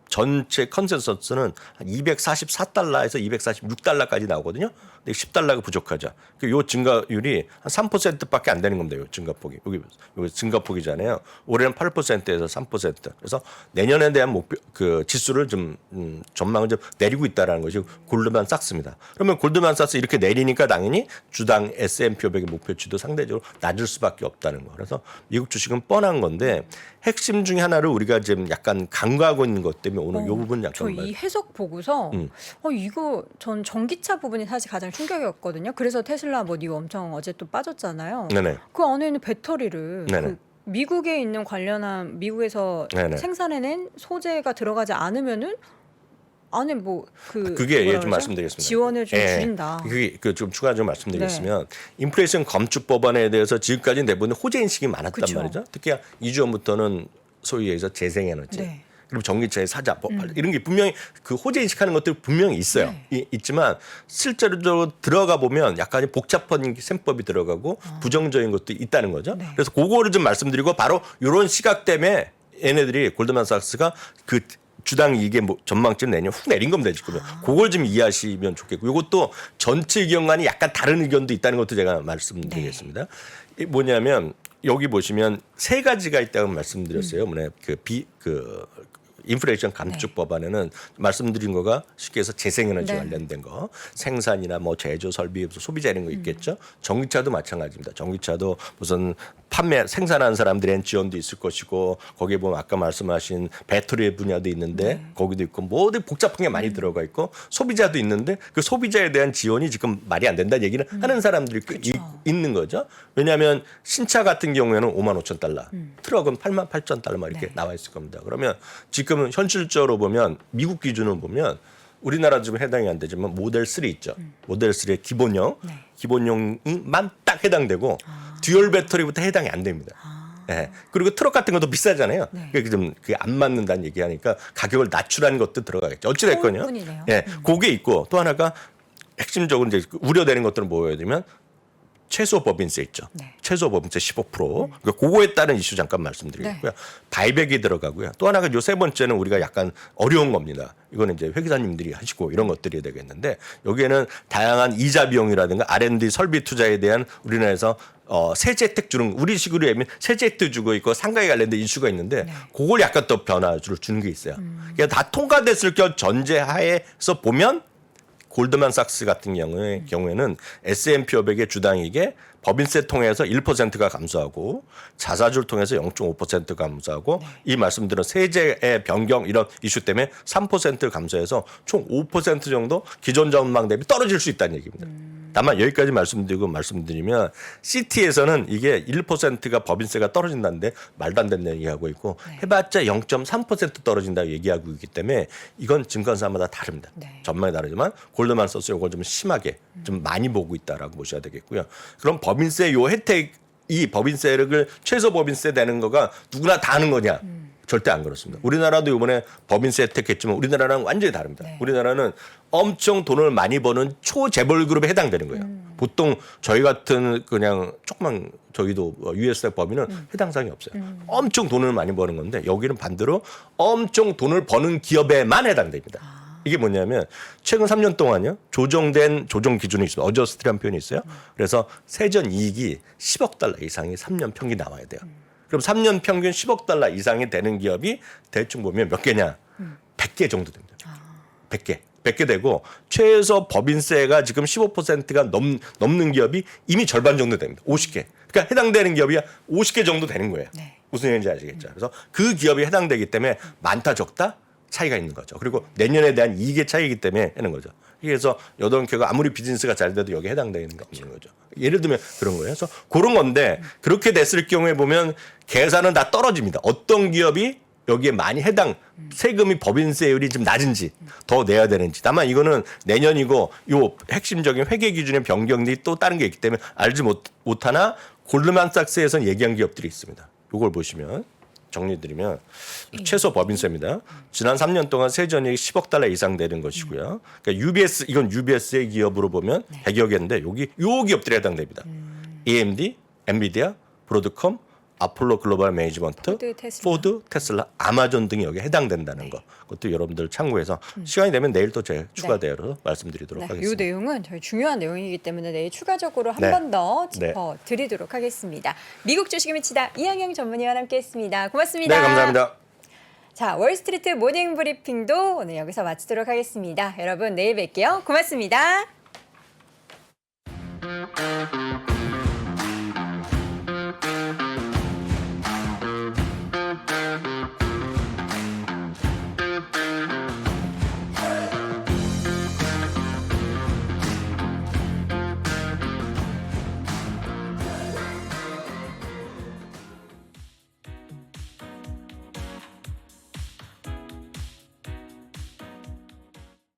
전체 컨센서스는 한 $244에서 $246까지 나오거든요. 근데 $10가 부족하죠. 요 증가율이 한 3%밖에 안 되는 겁니다. 요 증가폭이. 여기 증가폭이잖아요. 올해는 8%에서 3%. 그래서 내년에 대한 목표 그 지수를 좀 전망을 좀 내리고 있다라는 것이 골드만삭스입니다. 그러면 골드만삭스 이렇게 내리니까 당연히 주당 S&P 500의 목표치도 상대적으로 낮을 수밖에 없다는 거. 그래서 미국 주식은 뻔한 건데 핵심 중에 하나를 우리가 지금 약간 간과하고 있는 것 때문에 오늘 이 부분 약간 저 이 해석 보고서 이거 전 전기차 부분이 사실 가장 충격이었거든요. 그래서 테슬라 뭐 니오 엄청 어제 또 빠졌잖아요. 네네. 그 안에 있는 배터리를 네네. 그 미국에 있는 관련한 미국에서 네네. 생산해낸 소재가 들어가지 않으면은 안에 뭐 그게 좀 말씀드리겠습니다. 지원을 좀 줄인다. 그게 좀 추가 좀 말씀드리겠으면 인플레이션 감축 법안에 대해서 지금까지 대부분 호재 인식이 많았단 그쵸. 말이죠. 특히 2주 전부터는 소위 얘기해서 재생에너지. 네. 그리고 전기차의 사자 이런 게 분명히 그 호재 인식하는 것들이 분명히 있어요. 있지만 실제로 들어가 보면 약간 복잡한 셈법이 들어가고 부정적인 것도 있다는 거죠. 그래서 그거를 좀 말씀드리고 바로 이런 시각 때문에 얘네들이 골드만삭스가 그 주당 이익의 전망치를 내년 훅 내린 겁니다. 지금. 그걸 좀 이해하시면 좋겠고 이것도 전체 의견과는 약간 다른 의견도 있다는 것도 제가 말씀드리겠습니다. 이 뭐냐면 여기 보시면 세 가지가 있다고 말씀드렸어요. 뭐냐 인플레이션 감축 법안에는 말씀드린 거가 쉽게 해서 재생에너지 관련된 거, 생산이나 뭐 제조, 설비, 소비자 이런 거 있겠죠. 전기차도 마찬가지입니다. 전기차도 무슨 생산하는 사람들엔 지원도 있을 것이고 거기에 보면 아까 말씀하신 배터리 분야도 있는데 거기도 있고 모두 복잡한 게 많이 들어가 있고 소비자도 있는데 그 소비자에 대한 지원이 지금 말이 안 된다는 얘기를 하는 사람들이 있는 거죠. 왜냐하면 신차 같은 경우에는 $55,000, 트럭은 $88,000 막 이렇게 나와 있을 겁니다. 그러면 지금 현실적으로 보면 미국 기준으로 보면 우리나라 지금 해당이 안 되지만 모델 3 있죠. 모델 3의 기본용이만 딱 해당되고 듀얼 배터리부터 해당이 안 됩니다. 예. 그리고 트럭 같은 것도 비싸잖아요. 그게 좀 그게 안 맞는다는 얘기하니까 가격을 낮추라는 것도 들어가겠죠. 어찌 됐건요. 예, 그게 있고 또 하나가 핵심적으로 이제 우려되는 것들은 뭐예요? 되면 최소 법인세 있죠. 최소 법인세 15%. 그러니까 그거에 따른 이슈 잠깐 말씀드리겠고요. 바이백이 들어가고요. 또 하나가 요 세 번째는 우리가 약간 어려운 겁니다. 이거는 이제 회계사님들이 하시고 이런 것들이 되겠는데 여기에는 다양한 이자 비용이라든가 R&D 설비 투자에 대한 우리나라에서 세제 혜택 주는 우리 식으로 하면 세제 혜택 주고 있고 상가에 관련된 이슈가 있는데 그걸 약간 또 변화를 주는 게 있어요. 그러니까 다 통과됐을 겨 전제하에서 보면 골드만삭스 같은 경우에는 S&P 500의 주당이익의 법인세 통해서 1%가 감소하고 자사주를 통해서 0.5% 감소하고 이 말씀드린 세제의 변경 이런 이슈 때문에 3% 감소해서 총 5% 정도 기존 전망 대비 떨어질 수 있다는 얘기입니다. 다만 여기까지 말씀드리면 시티에서는 이게 1%가 법인세가 떨어진다는데 말도 안 되는 얘기하고 있고 해봤자 0.3% 떨어진다고 얘기하고 있기 때문에 이건 증권사마다 다릅니다. 전망이 다르지만 골드만서스 이걸 좀 심하게 좀 많이 보고 있다라고 보셔야 되겠고요. 그럼 법인세 요 혜택 이 법인세를 최소 법인세 내는 거가 누구나 다 하는 거냐? 절대 안 그렇습니다. 우리나라도 이번에 법인세 혜택했지만 우리나라랑 완전히 다릅니다. 우리나라는 엄청 돈을 많이 버는 초재벌 그룹에 해당되는 거예요. 보통 저희 같은 그냥 조그만 저희도 US 법인은 해당 사항이 없어요. 엄청 돈을 많이 버는 건데 여기는 반대로 엄청 돈을 버는 기업에만 해당됩니다. 이게 뭐냐면 최근 3년 동안요 조정된 조정 기준이 있습니다. 어저스트라는 표현이 있어요. 그래서 세전 이익이 10억 달러 이상이 3년 평균 나와야 돼요. 그럼 3년 평균 10억 달러 이상이 되는 기업이 대충 보면 몇 개냐? 100개 정도 됩니다. 100개. 100개 되고 최소 법인세가 지금 15%가 넘는 기업이 이미 절반 정도 됩니다. 50개. 그러니까 해당되는 기업이 50개 정도 되는 거예요. 무슨 얘기인지 아시겠죠? 그래서 그 기업이 해당되기 때문에 많다 적다 차이가 있는 거죠. 그리고 내년에 대한 이익의 차이이기 때문에 하는 거죠. 그래서 여동캐가 아무리 비즈니스가 잘 돼도 여기 해당되는 게 없는 거죠. 예를 들면 그런 거예요. 그래서 그런 건데 그렇게 됐을 경우에 보면 계산은 다 떨어집니다. 어떤 기업이 여기에 많이 세금이 법인세율이 좀 낮은지 더 내야 되는지. 다만 이거는 내년이고 요 핵심적인 회계 기준의 변경이 또 다른 게 있기 때문에 알지 못하나 골드만삭스에서는 얘기한 기업들이 있습니다. 요걸 보시면 정리드리면 최소 법인세입니다. 지난 3년 동안 세전이익이 10억 달러 이상 되는 것이고요. 그러니까 UBS 이건 UBS의 기업으로 보면 100여 개인데 요 기업들에 해당됩니다. AMD, 엔비디아, 브로드컴, 아폴로 글로벌 매니지먼트, 포드, 테슬라, 아마존 등이 여기에 해당된다는 거. 그것도 여러분들 참고해서 시간이 되면 내일 또 추가되어서 말씀드리도록 하겠습니다. 이 내용은 저희 중요한 내용이기 때문에 내일 추가적으로 한 번 더 짚어드리도록 하겠습니다. 미국 주식을 미치다 이항영 전문위원 함께했습니다. 고맙습니다. 네, 감사합니다. 자, 월스트리트 모닝 브리핑도 오늘 여기서 마치도록 하겠습니다. 여러분 내일 뵐게요. 고맙습니다.